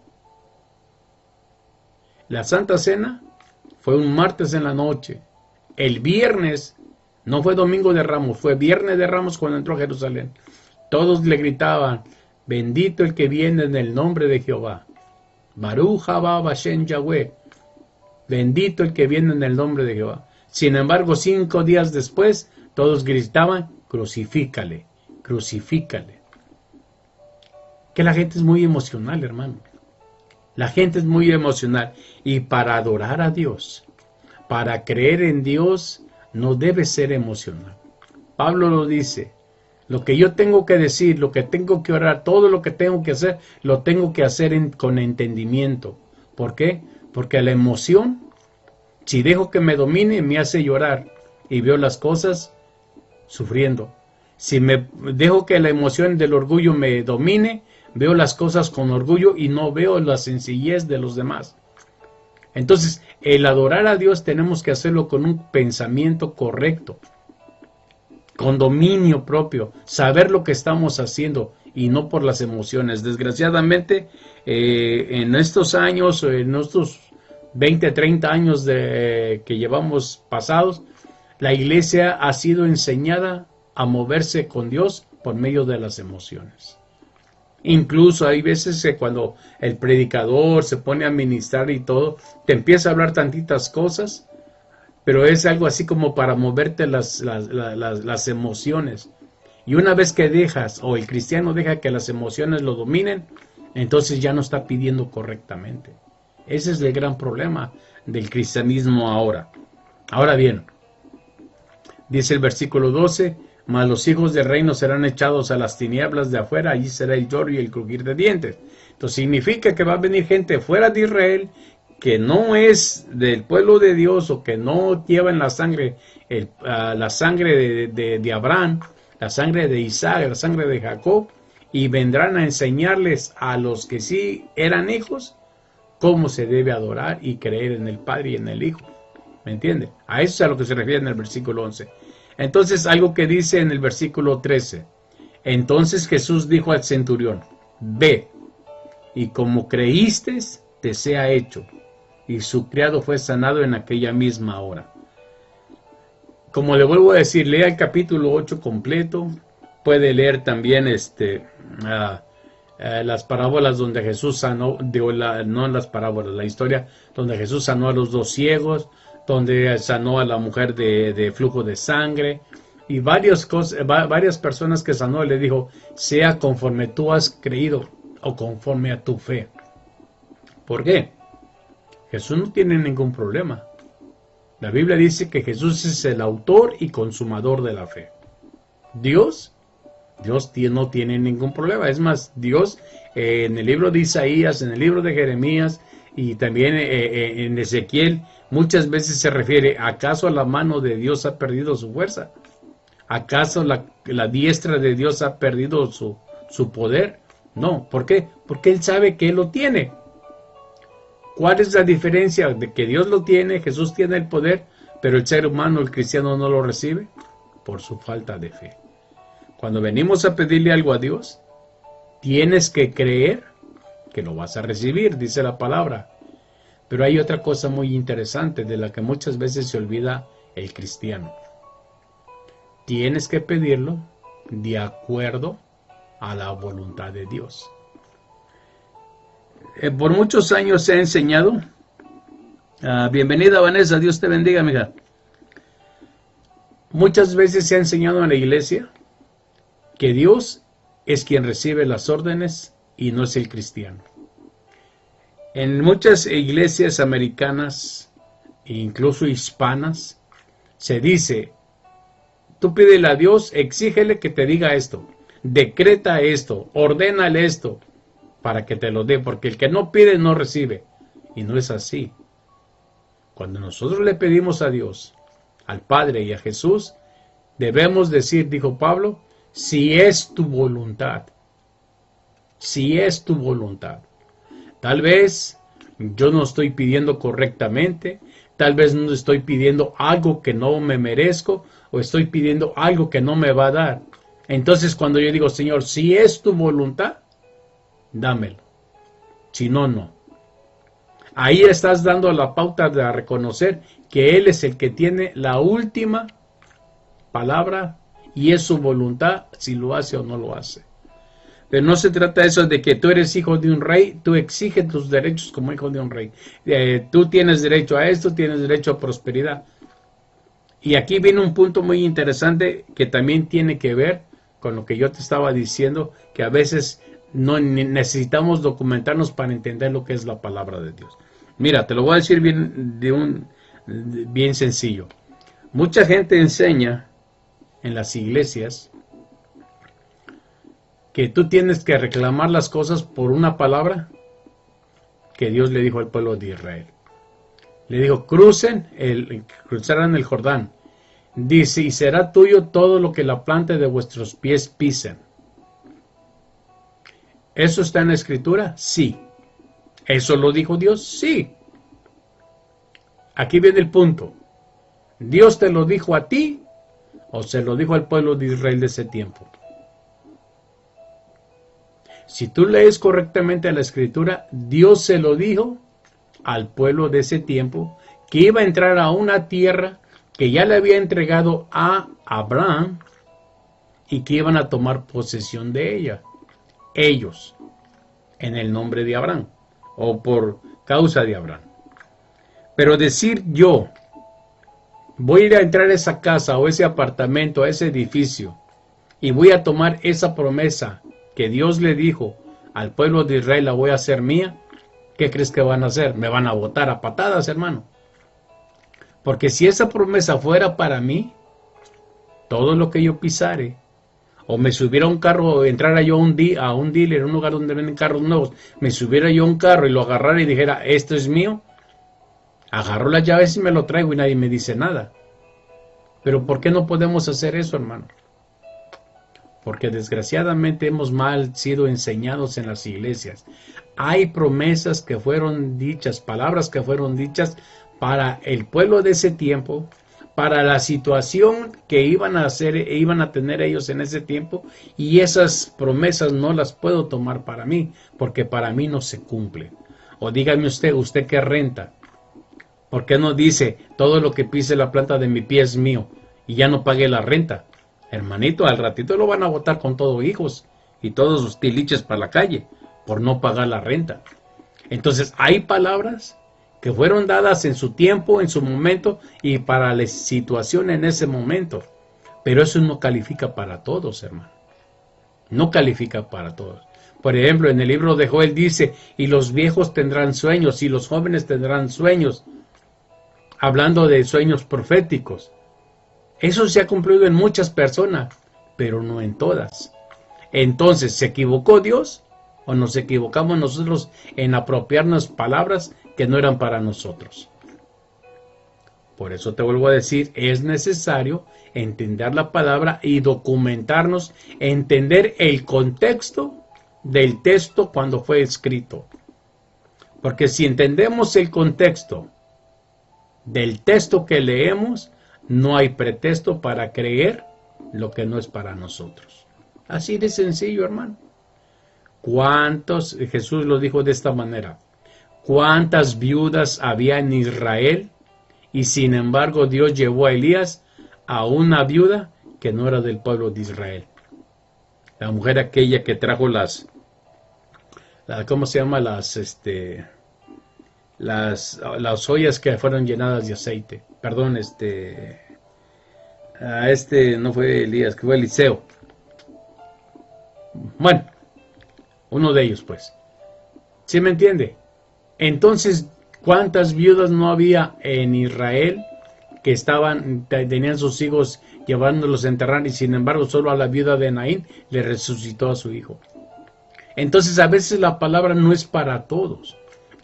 Speaker 1: La Santa Cena fue un martes en la noche. El viernes, no fue Domingo de Ramos, fue Viernes de Ramos cuando entró a Jerusalén. Todos le gritaban, bendito el que viene en el nombre de Jehová. Baruch haba Bashem Yahweh. Bendito el que viene en el nombre de Jehová. Sin embargo, 5 días después, todos gritaban, crucifícale, crucifícale. Que la gente es muy emocional, hermano. La gente es muy emocional. Y para adorar a Dios, para creer en Dios, no debe ser emocional. Pablo lo dice. Lo que yo tengo que decir, lo que tengo que orar, todo lo que tengo que hacer, lo tengo que hacer con entendimiento. ¿Por qué? Porque la emoción, si dejo que me domine, me hace llorar y veo las cosas sufriendo. Si me dejo que la emoción del orgullo me domine, veo las cosas con orgullo y no veo la sencillez de los demás. Entonces, el adorar a Dios tenemos que hacerlo con un pensamiento correcto, con dominio propio, saber lo que estamos haciendo y no por las emociones. Desgraciadamente, en estos años, en estos 20, 30 años que llevamos pasados, la iglesia ha sido enseñada a moverse con Dios por medio de las emociones. Incluso hay veces que cuando el predicador se pone a ministrar y todo, te empieza a hablar tantitas cosas, pero es algo así como para moverte las emociones. Y una vez que dejas, o el cristiano deja que las emociones lo dominen, entonces ya no está pidiendo correctamente. Ese es el gran problema del cristianismo ahora. Ahora bien, dice el versículo 12, mas los hijos del reino serán echados a las tinieblas de afuera, allí será el lloro y el crujir de dientes. Entonces significa que va a venir gente fuera de Israel, que no es del pueblo de Dios o que no lleva en la sangre la sangre de Abraham, la sangre de Isaac, la sangre de Jacob, y vendrán a enseñarles a los que sí eran hijos cómo se debe adorar y creer en el Padre y en el Hijo. ¿Me entiende? A eso es a lo que se refiere en el versículo 11. Entonces, algo que dice en el versículo 13. Entonces Jesús dijo al centurión, ve, y como creíste, te sea hecho. Y su criado fue sanado en aquella misma hora. Como le vuelvo a decir, lea el capítulo 8 completo. Puede leer también las parábolas donde Jesús sanó, no las parábolas, la historia donde Jesús sanó a los 2 ciegos, donde sanó a la mujer de flujo de sangre, y varias personas que sanó, le dijo, sea conforme tú has creído, o conforme a tu fe. ¿Por qué? Jesús no tiene ningún problema. La Biblia dice que Jesús es el autor y consumador de la fe. Dios no tiene ningún problema. Es más, Dios en el libro de Isaías, en el libro de Jeremías y también en Ezequiel, muchas veces se refiere, ¿acaso la mano de Dios ha perdido su fuerza? ¿Acaso la diestra de Dios ha perdido su poder? No, ¿por qué? Porque Él sabe que Él lo tiene. ¿Cuál es la diferencia de que Dios lo tiene, Jesús tiene el poder, pero el ser humano, el cristiano, no lo recibe? Por su falta de fe. Cuando venimos a pedirle algo a Dios, Tienes que creer que lo vas a recibir, dice la palabra. Pero hay otra cosa muy interesante de la que muchas veces se olvida el cristiano. Tienes que pedirlo de acuerdo a la voluntad de Dios. Por muchos años se ha enseñado. Bienvenida, Vanessa, Dios te bendiga, amiga. Muchas veces se ha enseñado en la iglesia que Dios es quien recibe las órdenes y no es el cristiano. En muchas iglesias americanas, incluso hispanas, se dice, tú pídele a Dios, exígele que te diga esto, decreta esto, ordénale esto, para que te lo dé, porque el que no pide no recibe. Y no es así. Cuando nosotros le pedimos a Dios, al Padre y a Jesús, debemos decir, dijo Pablo, si es tu voluntad. Si es tu voluntad. Tal vez yo no estoy pidiendo correctamente, tal vez no estoy pidiendo algo que no me merezco, o estoy pidiendo algo que no me va a dar. Entonces cuando yo digo, Señor, si es tu voluntad, dámelo. Si no, no. Ahí estás dando la pauta de reconocer que Él es el que tiene la última palabra y es su voluntad si lo hace o no lo hace. Pero no se trata de eso de que tú eres hijo de un rey, tú exiges tus derechos como hijo de un rey. Tú tienes derecho a esto, tienes derecho a prosperidad. Y aquí viene un punto muy interesante que también tiene que ver con lo que yo te estaba diciendo, que a veces no necesitamos documentarnos para entender lo que es la palabra de Dios. Mira, te lo voy a decir bien sencillo. Mucha gente enseña en las iglesias que tú tienes que reclamar las cosas por una palabra que Dios le dijo al pueblo de Israel. Le dijo, cruzarán el Jordán. Dice, y será tuyo todo lo que la planta de vuestros pies pisen. ¿Eso está en la Escritura? Sí. ¿Eso lo dijo Dios? Sí. Aquí viene el punto. ¿Dios te lo dijo a ti o se lo dijo al pueblo de Israel de ese tiempo? Si tú lees correctamente la Escritura, Dios se lo dijo al pueblo de ese tiempo que iba a entrar a una tierra que ya le había entregado a Abraham y que iban a tomar posesión de ella. Ellos, en el nombre de Abraham o por causa de Abraham. Pero decir yo voy a ir a entrar a esa casa o ese apartamento, a ese edificio y voy a tomar esa promesa que Dios le dijo al pueblo de Israel, la voy a hacer mía, ¿qué crees que van a hacer? Me van a botar a patadas, hermano. Porque si esa promesa fuera para mí, todo lo que yo pisare, o me subiera a un carro, o entrara yo a un dealer, un lugar donde venden carros nuevos, me subiera yo a un carro y lo agarrara y dijera, esto es mío, agarro las llaves y me lo traigo y nadie me dice nada. Pero ¿por qué no podemos hacer eso, hermano? Porque desgraciadamente hemos mal sido enseñados en las iglesias. Hay promesas que fueron dichas, palabras que fueron dichas para el pueblo de ese tiempo, para la situación que iban a tener ellos en ese tiempo, y esas promesas no las puedo tomar para mí, porque para mí no se cumple. O dígame usted que renta, ¿por qué no dice todo lo que pise la planta de mi pie es mío y ya no pague la renta? Hermanito, al ratito lo van a botar con todo hijos y todos sus tiliches para la calle por no pagar la renta. Entonces hay palabras que fueron dadas en su tiempo, en su momento y para la situación en ese momento. Pero eso no califica para todos, hermano. No califica para todos. Por ejemplo, en el libro de Joel dice, y los viejos tendrán sueños y los jóvenes tendrán sueños. Hablando de sueños proféticos. Eso se ha cumplido en muchas personas, pero no en todas. Entonces, ¿se equivocó Dios o nos equivocamos nosotros en apropiarnos palabras que no eran para nosotros? Por eso te vuelvo a decir, es necesario entender la palabra y documentarnos, entender el contexto del texto cuando fue escrito. Porque si entendemos el contexto del texto que leemos, no hay pretexto para creer lo que no es para nosotros. Así de sencillo, hermano. ¿Cuántos? Jesús lo dijo de esta manera. ¿Cuántas viudas había en Israel? Y sin embargo Dios llevó a Elías a una viuda que no era del pueblo de Israel. La mujer aquella que trajo ¿cómo se llama? Las ollas que fueron llenadas de aceite. Perdón, no fue Elías, que fue Eliseo. Bueno, uno de ellos pues. ¿Sí me entiende? Entonces, ¿cuántas viudas no había en Israel que tenían sus hijos llevándolos a enterrar y sin embargo solo a la viuda de Naín le resucitó a su hijo? Entonces a veces la palabra no es para todos.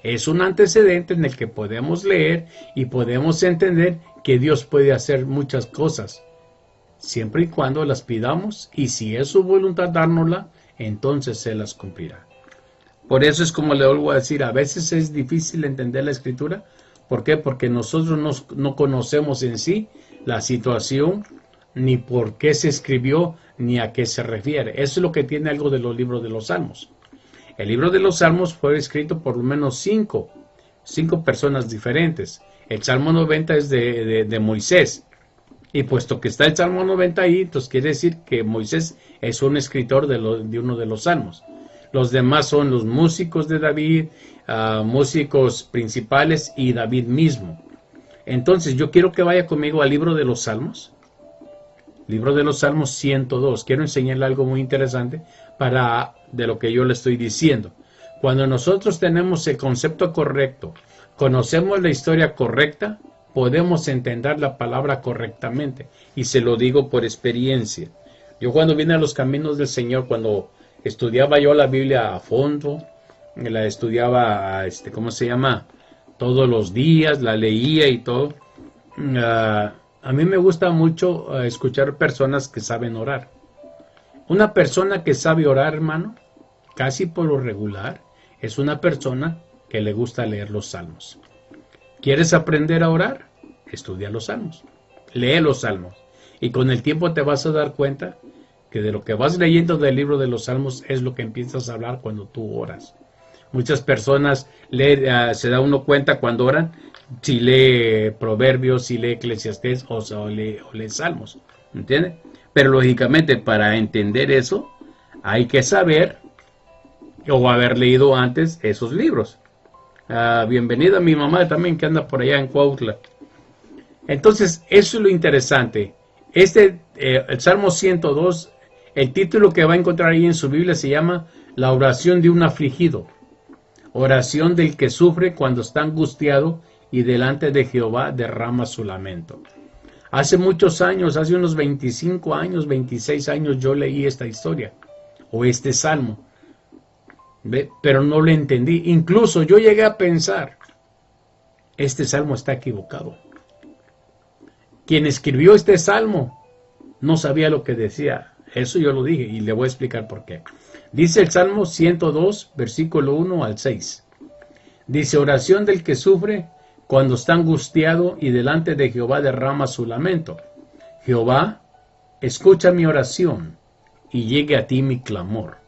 Speaker 1: Es un antecedente en el que podemos leer y podemos entender que Dios puede hacer muchas cosas, siempre y cuando las pidamos, y si es su voluntad dárnosla, entonces se las cumplirá. Por eso es como le vuelvo a decir, a veces es difícil entender la Escritura. ¿Por qué? Porque nosotros no conocemos en sí la situación, ni por qué se escribió, ni a qué se refiere. Eso es lo que tiene algo de los libros de los Salmos. El libro de los Salmos fue escrito por lo menos cinco personas diferentes. El Salmo 90 es de Moisés. Y puesto que está el Salmo 90 ahí, entonces quiere decir que Moisés es un escritor de uno de los Salmos. Los demás son los músicos de David, músicos principales y David mismo. Entonces yo quiero que vaya conmigo al libro de los Salmos. Libro de los Salmos 102. Quiero enseñarle algo muy interesante de lo que yo le estoy diciendo. Cuando nosotros tenemos el concepto correcto, conocemos la historia correcta, podemos entender la palabra correctamente. Y se lo digo por experiencia. Yo cuando vine a los caminos del Señor, cuando estudiaba yo la Biblia a fondo, la estudiaba, ¿cómo se llama? Todos los días, la leía y todo. A mí me gusta mucho escuchar personas que saben orar. Una persona que sabe orar, hermano, casi por lo regular, es una persona que le gusta leer los salmos. ¿Quieres aprender a orar? Estudia los salmos. Lee los salmos. Y con el tiempo te vas a dar cuenta que de lo que vas leyendo del libro de los salmos es lo que empiezas a hablar cuando tú oras. Muchas personas se da uno cuenta cuando oran, si lee Proverbios, si lee Eclesiastés o lee Salmos. ¿Entiendes? Pero lógicamente para entender eso hay que saber o haber leído antes esos libros. Bienvenida a mi mamá también que anda por allá en Cuautla. Entonces eso es lo interesante. El Salmo 102, el título que va a encontrar ahí en su Biblia se llama La oración de un afligido. Oración del que sufre cuando está angustiado y delante de Jehová derrama su lamento. Hace muchos años, hace unos 25 años, 26 años, yo leí esta historia o este salmo, pero no lo entendí. Incluso yo llegué a pensar, este salmo está equivocado. Quien escribió este salmo no sabía lo que decía. Eso yo lo dije y le voy a explicar por qué. Dice el Salmo 102, versículo 1 al 6. Dice, oración del que sufre cuando está angustiado y delante de Jehová derrama su lamento. Jehová, escucha mi oración y llegue a ti mi clamor.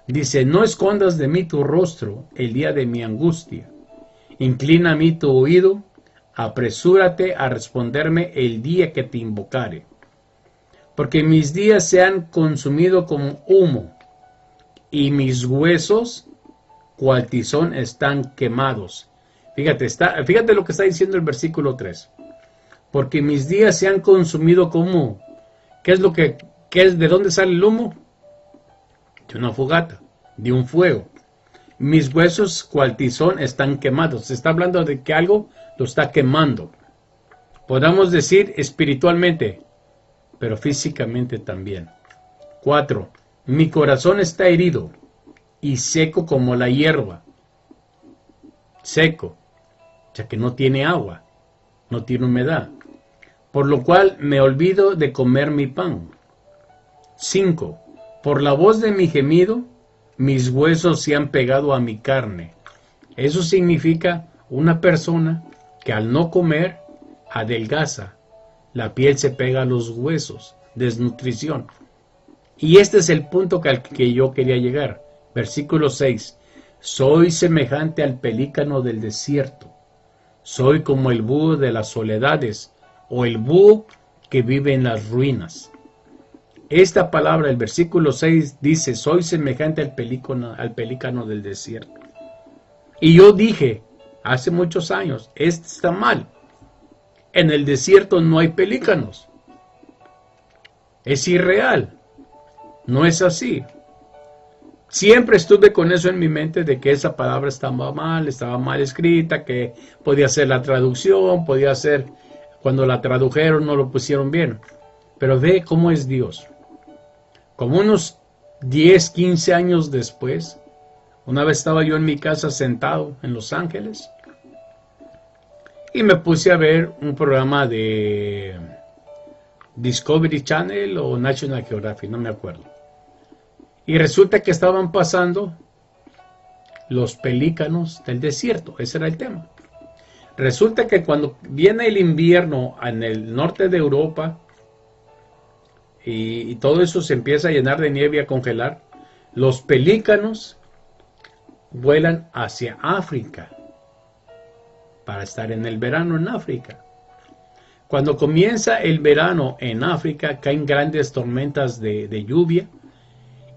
Speaker 1: Dice, no escondas de mí tu rostro el día de mi angustia. Inclina a mí tu oído, apresúrate a responderme el día que te invocare. Porque mis días se han consumido como humo, y mis huesos, cual tizón, están quemados. Fíjate lo que está diciendo el versículo 3. Porque mis días se han consumido como, ¿de dónde sale el humo? De una fogata, de un fuego. Mis huesos, cual tizón, están quemados. Se está hablando de que algo lo está quemando. Podamos decir espiritualmente, pero físicamente también. 4. Mi corazón está herido y seco como la hierba. Seco, ya que no tiene agua, no tiene humedad. Por lo cual me olvido de comer mi pan. 5. Por la voz de mi gemido, mis huesos se han pegado a mi carne. Eso significa una persona que al no comer adelgaza. La piel se pega a los huesos, desnutrición. Y este es el punto al que yo quería llegar. Versículo 6. Soy semejante al pelícano del desierto. Soy como el búho de las soledades, o el búho que vive en las ruinas. Esta palabra, el versículo 6, dice, soy semejante al pelícano del desierto. Y yo dije, hace muchos años, esto está mal. En el desierto no hay pelícanos. Es irreal. No es así. Siempre estuve con eso en mi mente de que esa palabra estaba mal escrita, que podía ser la traducción, podía ser cuando la tradujeron no lo pusieron bien. Pero ve cómo es Dios. Como unos 10, 15 años después, una vez estaba yo en mi casa sentado en Los Ángeles y me puse a ver un programa de Discovery Channel o National Geographic, no me acuerdo. Y resulta que estaban pasando los pelícanos del desierto, ese era el tema. Resulta que cuando viene el invierno en el norte de Europa y todo eso se empieza a llenar de nieve y a congelar, los pelícanos vuelan hacia África para estar en el verano en África. Cuando comienza el verano en África caen grandes tormentas de lluvia.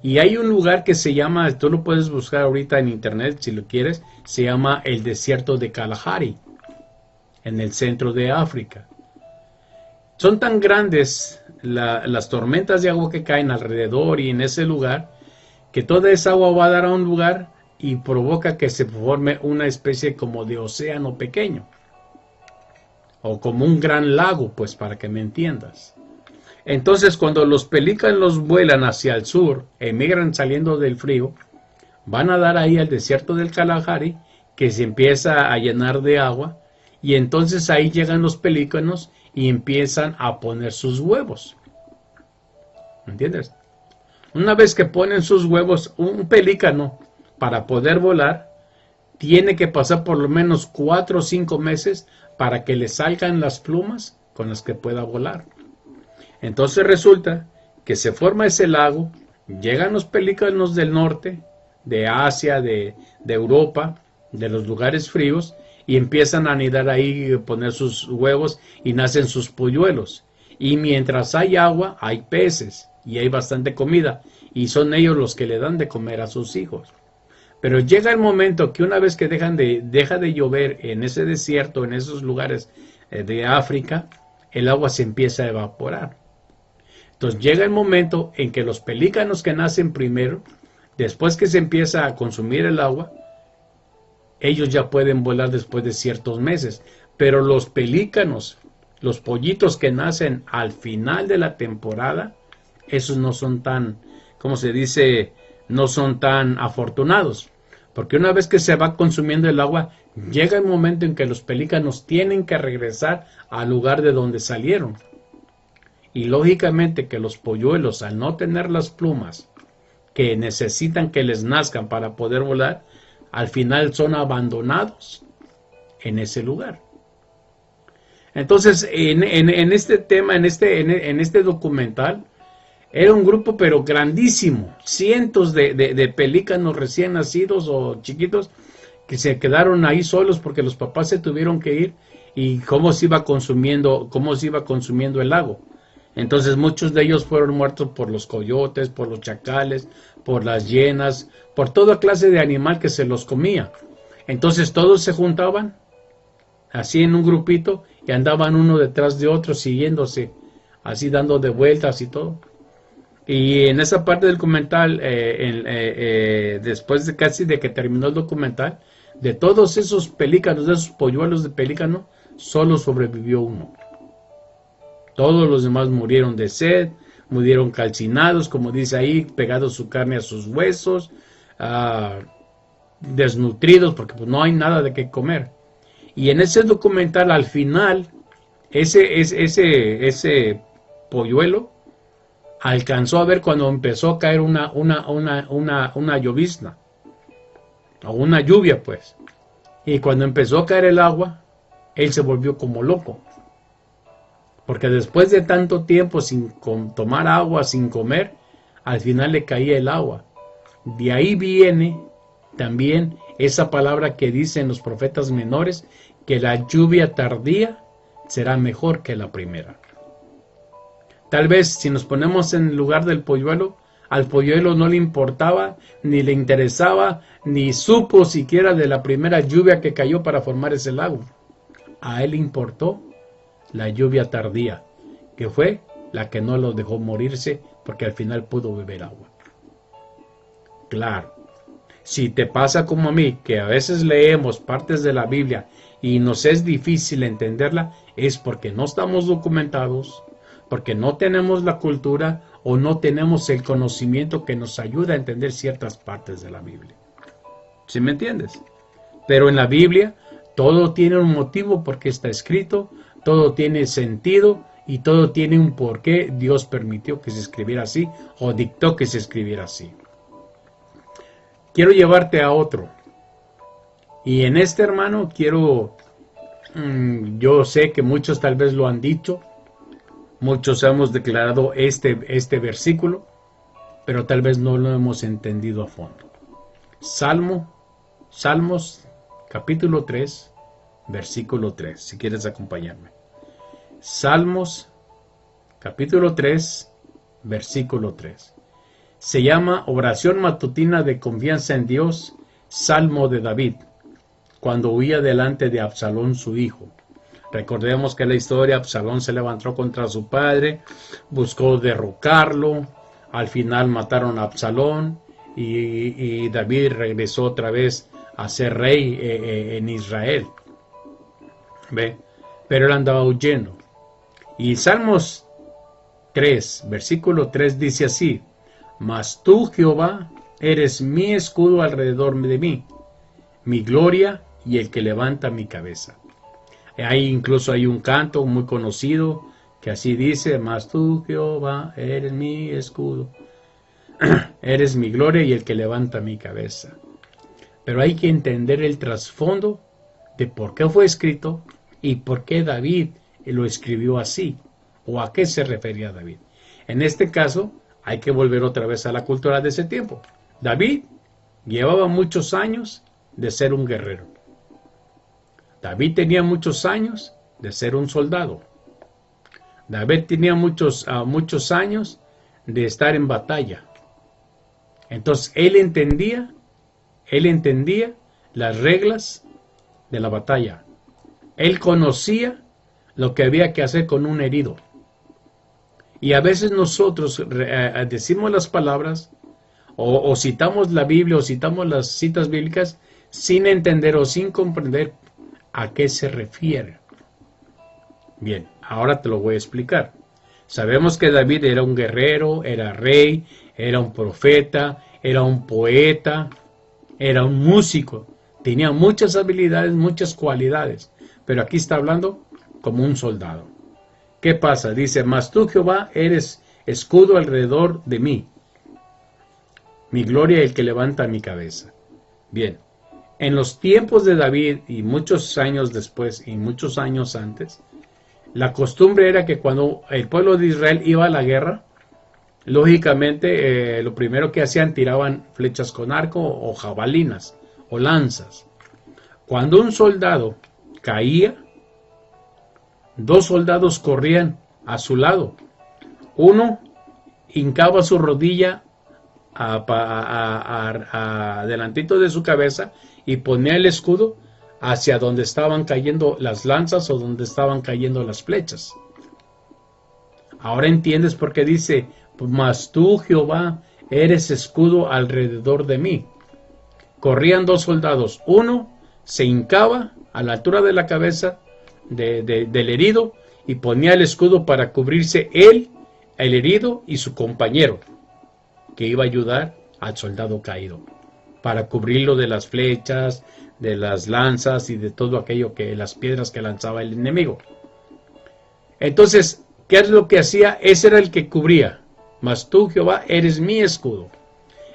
Speaker 1: Y hay un lugar que se llama, tú lo puedes buscar ahorita en internet si lo quieres, se llama el desierto de Kalahari, en el centro de África. Son tan grandes las tormentas de agua que caen alrededor y en ese lugar, que toda esa agua va a dar a un lugar y provoca que se forme una especie como de océano pequeño, o como un gran lago, pues para que me entiendas. Entonces, cuando los pelícanos vuelan hacia el sur, emigran saliendo del frío, van a dar ahí al desierto del Kalahari, que se empieza a llenar de agua, y entonces ahí llegan los pelícanos y empiezan a poner sus huevos. ¿Entiendes? Una vez que ponen sus huevos, un pelícano, para poder volar, tiene que pasar por lo menos 4 o 5 meses para que le salgan las plumas con las que pueda volar. Entonces resulta que se forma ese lago, llegan los pelícanos del norte, de Asia, de Europa, de los lugares fríos, y empiezan a anidar ahí, poner sus huevos y nacen sus polluelos. Y mientras hay agua, hay peces y hay bastante comida, y son ellos los que le dan de comer a sus hijos. Pero llega el momento que una vez que deja de llover en ese desierto, en esos lugares de África, el agua se empieza a evaporar. Entonces llega el momento en que los pelícanos que nacen primero, después que se empieza a consumir el agua, ellos ya pueden volar después de ciertos meses. Pero los pelícanos, los pollitos que nacen al final de la temporada, esos no son tan, ¿cómo se dice? No son tan afortunados. Porque una vez que se va consumiendo el agua, llega el momento en que los pelícanos tienen que regresar al lugar de donde salieron. Y lógicamente que los polluelos, al no tener las plumas que necesitan que les nazcan para poder volar, al final son abandonados en ese lugar. Entonces, en este tema, en este documental, era un grupo pero grandísimo, cientos de pelícanos recién nacidos o chiquitos que se quedaron ahí solos porque los papás se tuvieron que ir, y cómo se iba consumiendo el lago. Entonces muchos de ellos fueron muertos por los coyotes, por los chacales, por las hienas, por toda clase de animal que se los comía. Entonces todos se juntaban así en un grupito y andaban uno detrás de otro siguiéndose, así dando de vueltas y todo. Y en esa parte del documental, después de casi de que terminó el documental, de todos esos pelícanos, de esos polluelos de pelícano, solo sobrevivió uno. Todos los demás murieron de sed, murieron calcinados, como dice ahí, pegados su carne a sus huesos, desnutridos, porque pues, no hay nada de qué comer. Y en ese documental, al final, ese polluelo alcanzó a ver cuando empezó a caer una llovizna, o una lluvia, pues. Y cuando empezó a caer el agua, él se volvió como loco. Porque después de tanto tiempo sin tomar agua, sin comer, al final le caía el agua. De ahí viene también esa palabra que dicen los profetas menores, que la lluvia tardía será mejor que la primera. Tal vez si nos ponemos en el lugar del polluelo, al polluelo no le importaba, ni le interesaba, ni supo siquiera de la primera lluvia que cayó para formar ese lago. A él le importó la lluvia tardía, que fue la que no lo dejó morirse, porque al final pudo beber agua. Claro, si te pasa como a mí, que a veces leemos partes de la Biblia y nos es difícil entenderla, es porque no estamos documentados, porque no tenemos la cultura o no tenemos el conocimiento que nos ayuda a entender ciertas partes de la Biblia. ¿Sí me entiendes? Pero en la Biblia todo tiene un motivo porque está escrito, todo tiene sentido y todo tiene un porqué Dios permitió que se escribiera así o dictó que se escribiera así. Quiero llevarte a otro. Y en este, hermano, yo sé que muchos tal vez lo han dicho, muchos hemos declarado este versículo, pero tal vez no lo hemos entendido a fondo. Salmos capítulo 3, versículo 3, si quieres acompañarme. Salmos capítulo 3, versículo 3. Se llama oración matutina de confianza en Dios, Salmo de David, cuando huía delante de Absalón su hijo. Recordemos que la historia, Absalón se levantó contra su padre, buscó derrocarlo, al final mataron a Absalón y David regresó otra vez a ser rey en Israel. ¿Ve? Pero él andaba huyendo. Y Salmos 3, versículo 3 dice así: Mas tú, Jehová, eres mi escudo alrededor de mí, mi gloria y el que levanta mi cabeza. Incluso hay un canto muy conocido que así dice: Mas tú, Jehová, eres mi escudo, eres mi gloria y el que levanta mi cabeza. Pero hay que entender el trasfondo de por qué fue escrito y por qué David lo escribió así, o a qué se refería David. En este caso, hay que volver otra vez a la cultura de ese tiempo. David llevaba muchos años de ser un guerrero. David tenía muchos años de ser un soldado. David tenía muchos años de estar en batalla. Entonces, él entendía las reglas de la batalla. Él conocía lo que había que hacer con un herido. Y a veces nosotros decimos las palabras o citamos la Biblia o citamos las citas bíblicas sin entender o sin comprender a qué se refiere. Bien, ahora te lo voy a explicar. Sabemos que David era un guerrero, era rey, era un profeta, era un poeta, era un músico. Tenía muchas habilidades, muchas cualidades. Pero aquí está hablando como un soldado. ¿Qué pasa? Dice: Mas tú, Jehová, eres escudo alrededor de mí, mi gloria el que levanta mi cabeza. Bien, en los tiempos de David y muchos años después y muchos años antes, la costumbre era que cuando el pueblo de Israel iba a la guerra, lógicamente lo primero que hacían, tiraban flechas con arco o jabalinas o lanzas. Cuando un soldado caía, dos soldados corrían a su lado. Uno hincaba su rodilla adelantito de su cabeza y ponía el escudo hacia donde estaban cayendo las lanzas o donde estaban cayendo las flechas. Ahora entiendes por qué dice: Mas tú, Jehová, eres escudo alrededor de mí. Corrían dos soldados. Uno se hincaba a la altura de la cabeza del herido y ponía el escudo para cubrirse él, el herido y su compañero, que iba a ayudar al soldado caído, para cubrirlo de las flechas, de las lanzas y de todo aquello las piedras que lanzaba el enemigo. Entonces, ¿qué es lo que hacía? Ese era el que cubría. Mas tú, Jehová, eres mi escudo.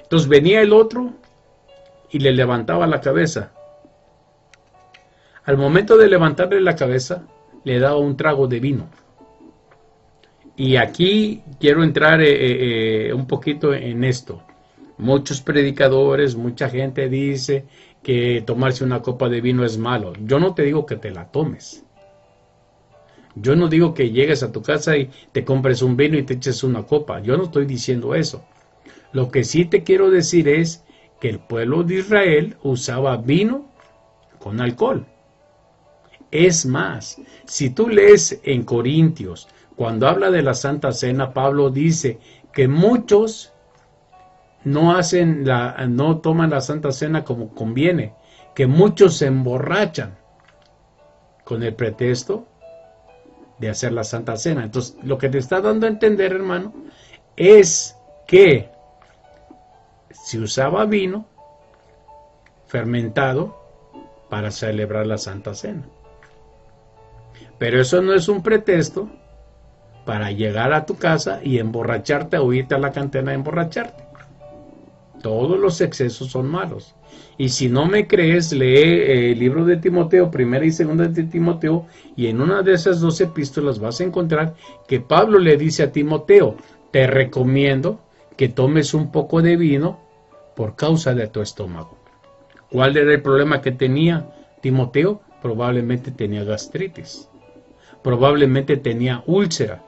Speaker 1: Entonces venía el otro y le levantaba la cabeza. Al momento de levantarle la cabeza, le daba un trago de vino. Y aquí quiero entrar un poquito en esto. Muchos predicadores, mucha gente dice que tomarse una copa de vino es malo. Yo no te digo que te la tomes. Yo no digo que llegues a tu casa y te compres un vino y te eches una copa. Yo no estoy diciendo eso. Lo que sí te quiero decir es que el pueblo de Israel usaba vino con alcohol. Es más, si tú lees en Corintios, cuando habla de la Santa Cena, Pablo dice que muchos no toman la Santa Cena como conviene, que muchos se emborrachan con el pretexto de hacer la Santa Cena. Entonces, lo que te está dando a entender, hermano, es que se usaba vino fermentado para celebrar la Santa Cena. Pero eso no es un pretexto para llegar a tu casa y emborracharte o irte a la cantina a emborracharte. Todos los excesos son malos. Y si no me crees, lee el libro de Timoteo, primera y segunda de Timoteo, y en una de esas 2 epístolas vas a encontrar que Pablo le dice a Timoteo, te recomiendo que tomes un poco de vino por causa de tu estómago. ¿Cuál era el problema que tenía Timoteo? Probablemente tenía gastritis, probablemente tenía úlcera,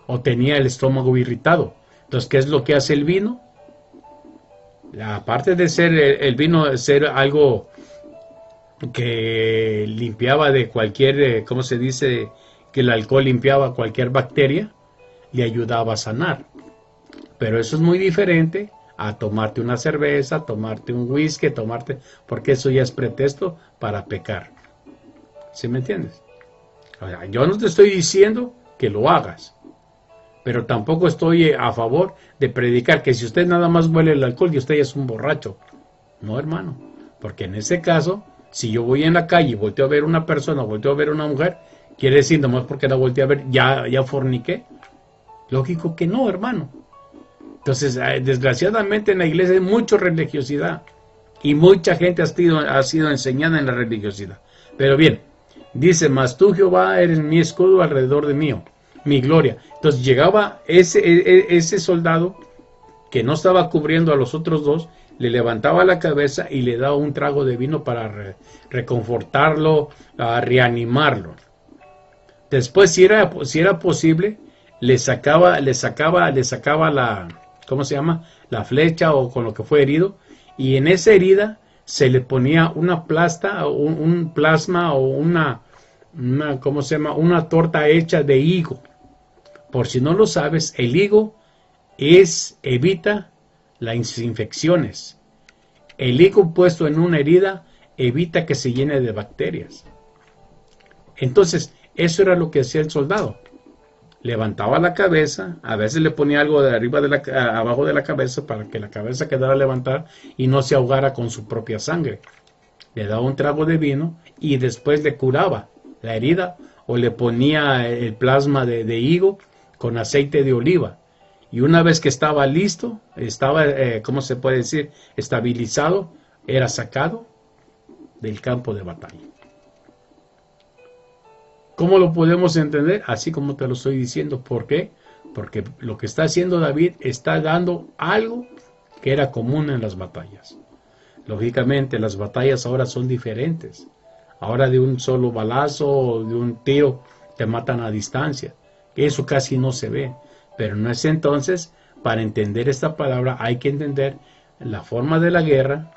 Speaker 1: o tenía el estómago irritado. Entonces, ¿qué es lo que hace el vino? Aparte de ser el vino, ser algo que limpiaba de cualquier, ¿cómo se dice? Que el alcohol limpiaba cualquier bacteria, le ayudaba a sanar. Pero eso es muy diferente a tomarte una cerveza, tomarte un whisky, porque eso ya es pretexto para pecar. ¿Sí me entiendes? O sea, yo no te estoy diciendo que lo hagas, pero tampoco estoy a favor de predicar que si usted nada más huele el alcohol y usted ya es un borracho. No, hermano, porque en ese caso, si yo voy en la calle y volteo a ver una persona, volteo a ver una mujer, quiere decir nomás porque la volteé a ver, ya forniqué. Lógico que no, hermano. Entonces, desgraciadamente en la iglesia hay mucha religiosidad y mucha gente ha sido enseñada en la religiosidad. Pero bien, dice, mas tú, Jehová, eres mi escudo alrededor de mí, mi gloria. Entonces llegaba ese soldado que no estaba cubriendo a los otros 2, le levantaba la cabeza y le daba un trago de vino para reconfortarlo, reanimarlo. Después, si era posible, le sacaba la, ¿cómo se llama? La flecha o con lo que fue herido, y en esa herida se le ponía una un plasma o una, ¿cómo se llama? Una torta hecha de higo. Por si no lo sabes, el higo evita las infecciones. El higo puesto en una herida evita que se llene de bacterias. Entonces, eso era lo que hacía el soldado. Levantaba la cabeza, a veces le ponía algo de arriba abajo de la cabeza para que la cabeza quedara levantada y no se ahogara con su propia sangre. Le daba un trago de vino y después le curaba la herida o le ponía el plasma de higo con aceite de oliva. Y una vez que estaba listo, ¿cómo se puede decir? Estabilizado, era sacado del campo de batalla. ¿Cómo lo podemos entender? Así como te lo estoy diciendo. ¿Por qué? Porque lo que está haciendo David está dando algo que era común en las batallas. Lógicamente, las batallas ahora son diferentes. Ahora de un solo balazo o de un tiro te matan a distancia. Eso casi no se ve. Pero en ese entonces, para entender esta palabra, hay que entender la forma de la guerra,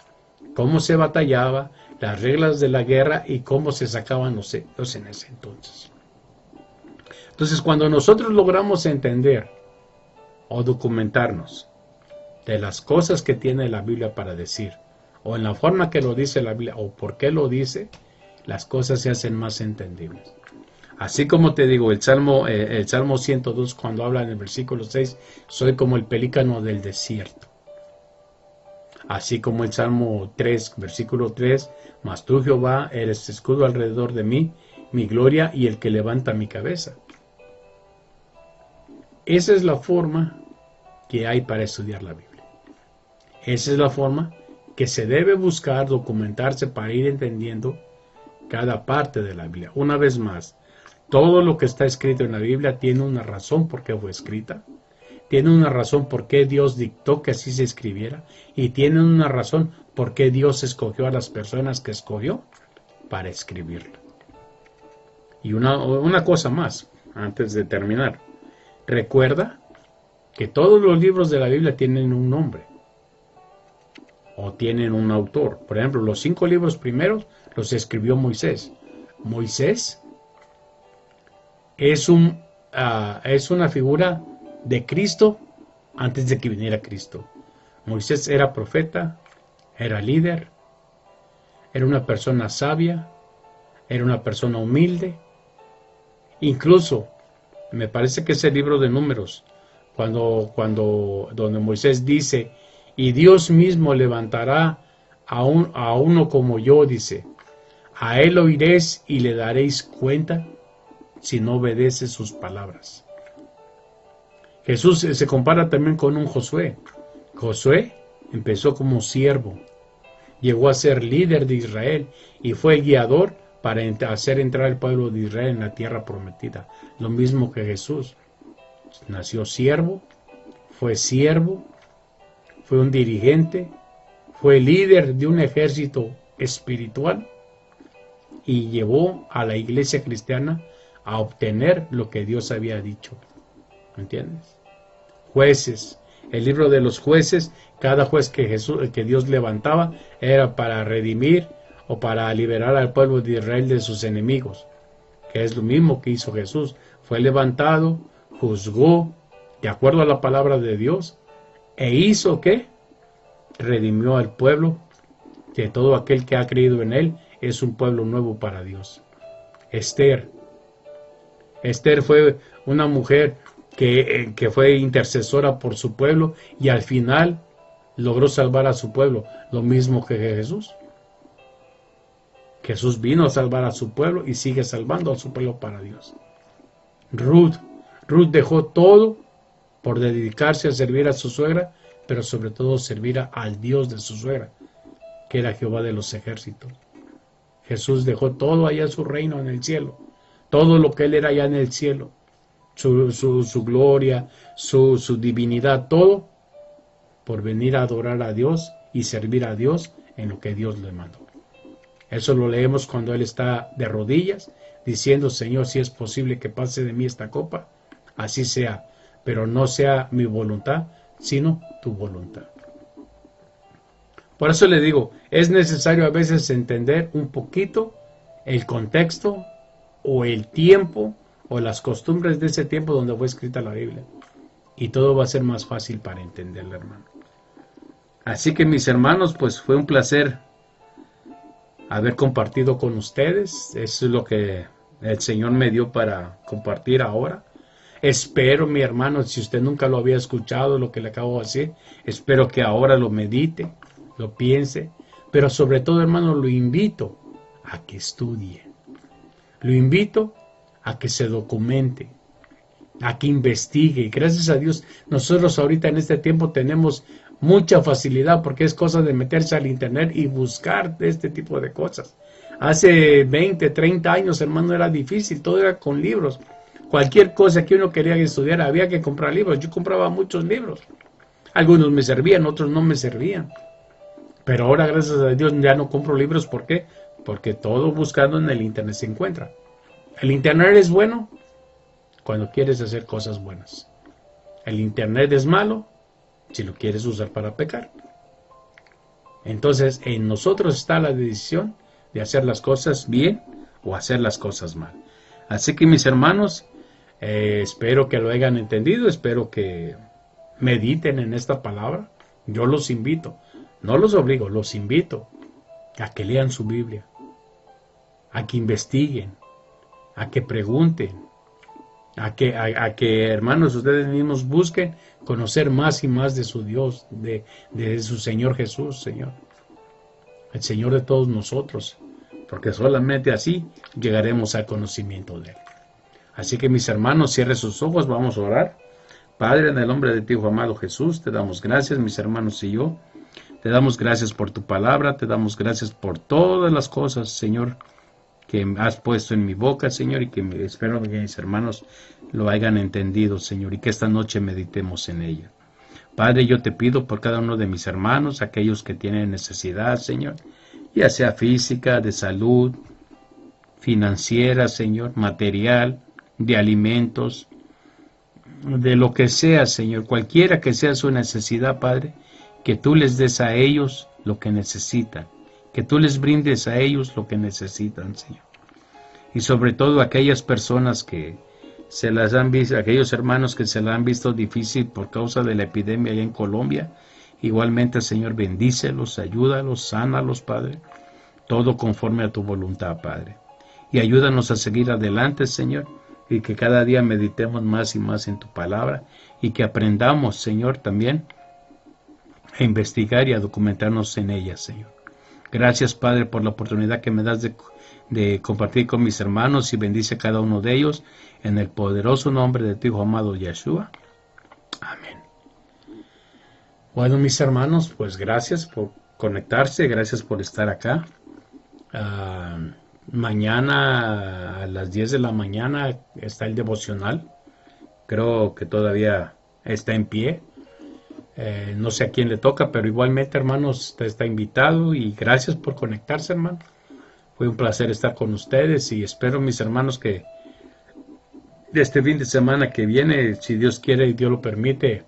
Speaker 1: cómo se batallaba, las reglas de la guerra y cómo se sacaban los heridos en ese entonces. Entonces, cuando nosotros logramos entender o documentarnos de las cosas que tiene la Biblia para decir, o en la forma que lo dice la Biblia, o por qué lo dice, las cosas se hacen más entendibles. Así como te digo, el Salmo 102, cuando habla en el versículo 6, soy como el pelícano del desierto. Así como el Salmo 3, versículo 3, mas tú, Jehová, eres escudo alrededor de mí, mi gloria y el que levanta mi cabeza. Esa es la forma que hay para estudiar la Biblia. Esa es la forma que se debe buscar, documentarse para ir entendiendo cada parte de la Biblia. Una vez más, todo lo que está escrito en la Biblia tiene una razón por qué fue escrita, tienen una razón por qué Dios dictó que así se escribiera, y tienen una razón por qué Dios escogió a las personas que escogió para escribirla. Y una cosa más, antes de terminar. Recuerda que todos los libros de la Biblia tienen un nombre o tienen un autor. Por ejemplo, los 5 libros primeros los escribió Moisés. Moisés es una figura de Cristo antes de que viniera Cristo. Moisés era profeta, era líder, era una persona sabia, era una persona humilde. Incluso, me parece que es el libro de Números, donde Moisés dice, y Dios mismo levantará a uno como yo, dice, a él oiréis y le daréis cuenta si no obedece sus palabras. Jesús se compara también con un Josué. Josué empezó como siervo, llegó a ser líder de Israel y fue guiador para hacer entrar al pueblo de Israel en la tierra prometida. Lo mismo que Jesús. Nació siervo, fue un dirigente, fue líder de un ejército espiritual y llevó a la iglesia cristiana a obtener lo que Dios había dicho. ¿Entiendes? Jueces. El libro de los jueces, cada juez que Dios levantaba era para redimir o para liberar al pueblo de Israel de sus enemigos, que es lo mismo que hizo Jesús. Fue levantado, juzgó de acuerdo a la palabra de Dios e hizo que redimió al pueblo, que todo aquel que ha creído en él es un pueblo nuevo para Dios. Esther fue una mujer que fue intercesora por su pueblo y al final logró salvar a su pueblo, lo mismo que Jesús. Jesús vino a salvar a su pueblo y sigue salvando a su pueblo para Dios. Ruth dejó todo por dedicarse a servir a su suegra, pero sobre todo servir al Dios de su suegra, que era Jehová de los ejércitos. Jesús dejó todo allá en su reino en el cielo, todo lo que él era allá en el cielo, su gloria, su divinidad, todo por venir a adorar a Dios y servir a Dios en lo que Dios le mandó. Eso lo leemos cuando él está de rodillas, diciendo, Señor, si es posible que pase de mí esta copa, así sea, pero no sea mi voluntad, sino tu voluntad. Por eso le digo, es necesario a veces entender un poquito el contexto o el tiempo o las costumbres de ese tiempo donde fue escrita la Biblia. Y todo va a ser más fácil para entenderlo, hermano. Así que mis hermanos, pues fue un placer haber compartido con ustedes. Eso es lo que el Señor me dio para compartir ahora. Espero, mi hermano, si usted nunca lo había escuchado, lo que le acabo de decir, espero que ahora lo medite, lo piense, pero sobre todo, hermano, lo invito a que estudie. Lo invito a que se documente, a que investigue. Y gracias a Dios, nosotros ahorita en este tiempo tenemos mucha facilidad porque es cosa de meterse al internet y buscar este tipo de cosas. Hace 20, 30 años, hermano, era difícil, todo era con libros. Cualquier cosa que uno quería estudiar había que comprar libros. Yo compraba muchos libros. Algunos me servían, otros no me servían. Pero ahora, gracias a Dios, ya no compro libros. ¿Por qué? Porque todo buscando en el internet se encuentra. El internet es bueno cuando quieres hacer cosas buenas. El internet es malo si lo quieres usar para pecar. Entonces, en nosotros está la decisión de hacer las cosas bien o hacer las cosas mal. Así que, mis hermanos, espero que lo hayan entendido, espero que mediten en esta palabra. Yo los invito, no los obligo, los invito a que lean su Biblia, a que investiguen, a que pregunten, a que hermanos, ustedes mismos busquen conocer más y más de su Dios, de su Señor Jesús, Señor, el Señor de todos nosotros, porque solamente así llegaremos al conocimiento de Él. Así que, mis hermanos, cierren sus ojos, vamos a orar. Padre, en el nombre de ti, Hijo amado Jesús, te damos gracias, mis hermanos y yo. Te damos gracias por tu palabra, te damos gracias por todas las cosas, Señor, que has puesto en mi boca, Señor, y que espero que mis hermanos lo hayan entendido, Señor, y que esta noche meditemos en ella. Padre, yo te pido por cada uno de mis hermanos, aquellos que tienen necesidad, Señor, ya sea física, de salud, financiera, Señor, material, de alimentos, de lo que sea, Señor, cualquiera que sea su necesidad, Padre, que tú les des a ellos lo que necesitan, que tú les brindes a ellos lo que necesitan, Señor. Y sobre todo aquellas personas que se las han visto, aquellos hermanos que se la han visto difícil por causa de la epidemia allá en Colombia, igualmente, Señor, bendícelos, ayúdalos, sánalos, Padre, todo conforme a tu voluntad, Padre. Y ayúdanos a seguir adelante, Señor, y que cada día meditemos más y más en tu palabra, y que aprendamos, Señor, también a investigar y a documentarnos en ella, Señor. Gracias, Padre, por la oportunidad que me das de compartir con mis hermanos, y bendice a cada uno de ellos, en el poderoso nombre de tu Hijo amado Yeshua. Amén. Bueno, mis hermanos, pues gracias por conectarse, gracias por estar acá. Mañana a las 10 de la mañana está el devocional. Creo que todavía está en pie. No sé a quién le toca, pero igualmente, hermanos, usted está invitado, y gracias por conectarse, hermano. Fue un placer estar con ustedes, y espero, mis hermanos, que este fin de semana que viene, si Dios quiere y Dios lo permite,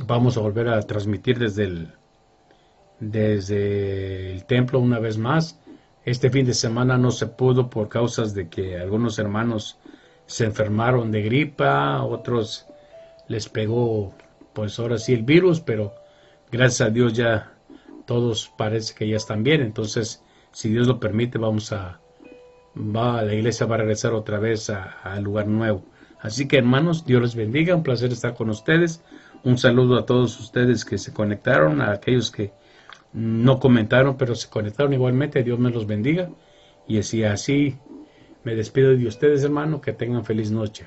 Speaker 1: vamos a volver a transmitir desde el templo una vez más. Este fin de semana no se pudo por causas de que algunos hermanos se enfermaron de gripa, otros les pegó, pues ahora sí, el virus, pero gracias a Dios ya todos parece que ya están bien. Entonces, si Dios lo permite, la iglesia va a regresar otra vez al lugar nuevo. Así que, hermanos, Dios les bendiga, un placer estar con ustedes. Un saludo a todos ustedes que se conectaron, a aquellos que no comentaron, pero se conectaron igualmente. Dios me los bendiga. Y así me despido de ustedes, hermano. Que tengan feliz noche.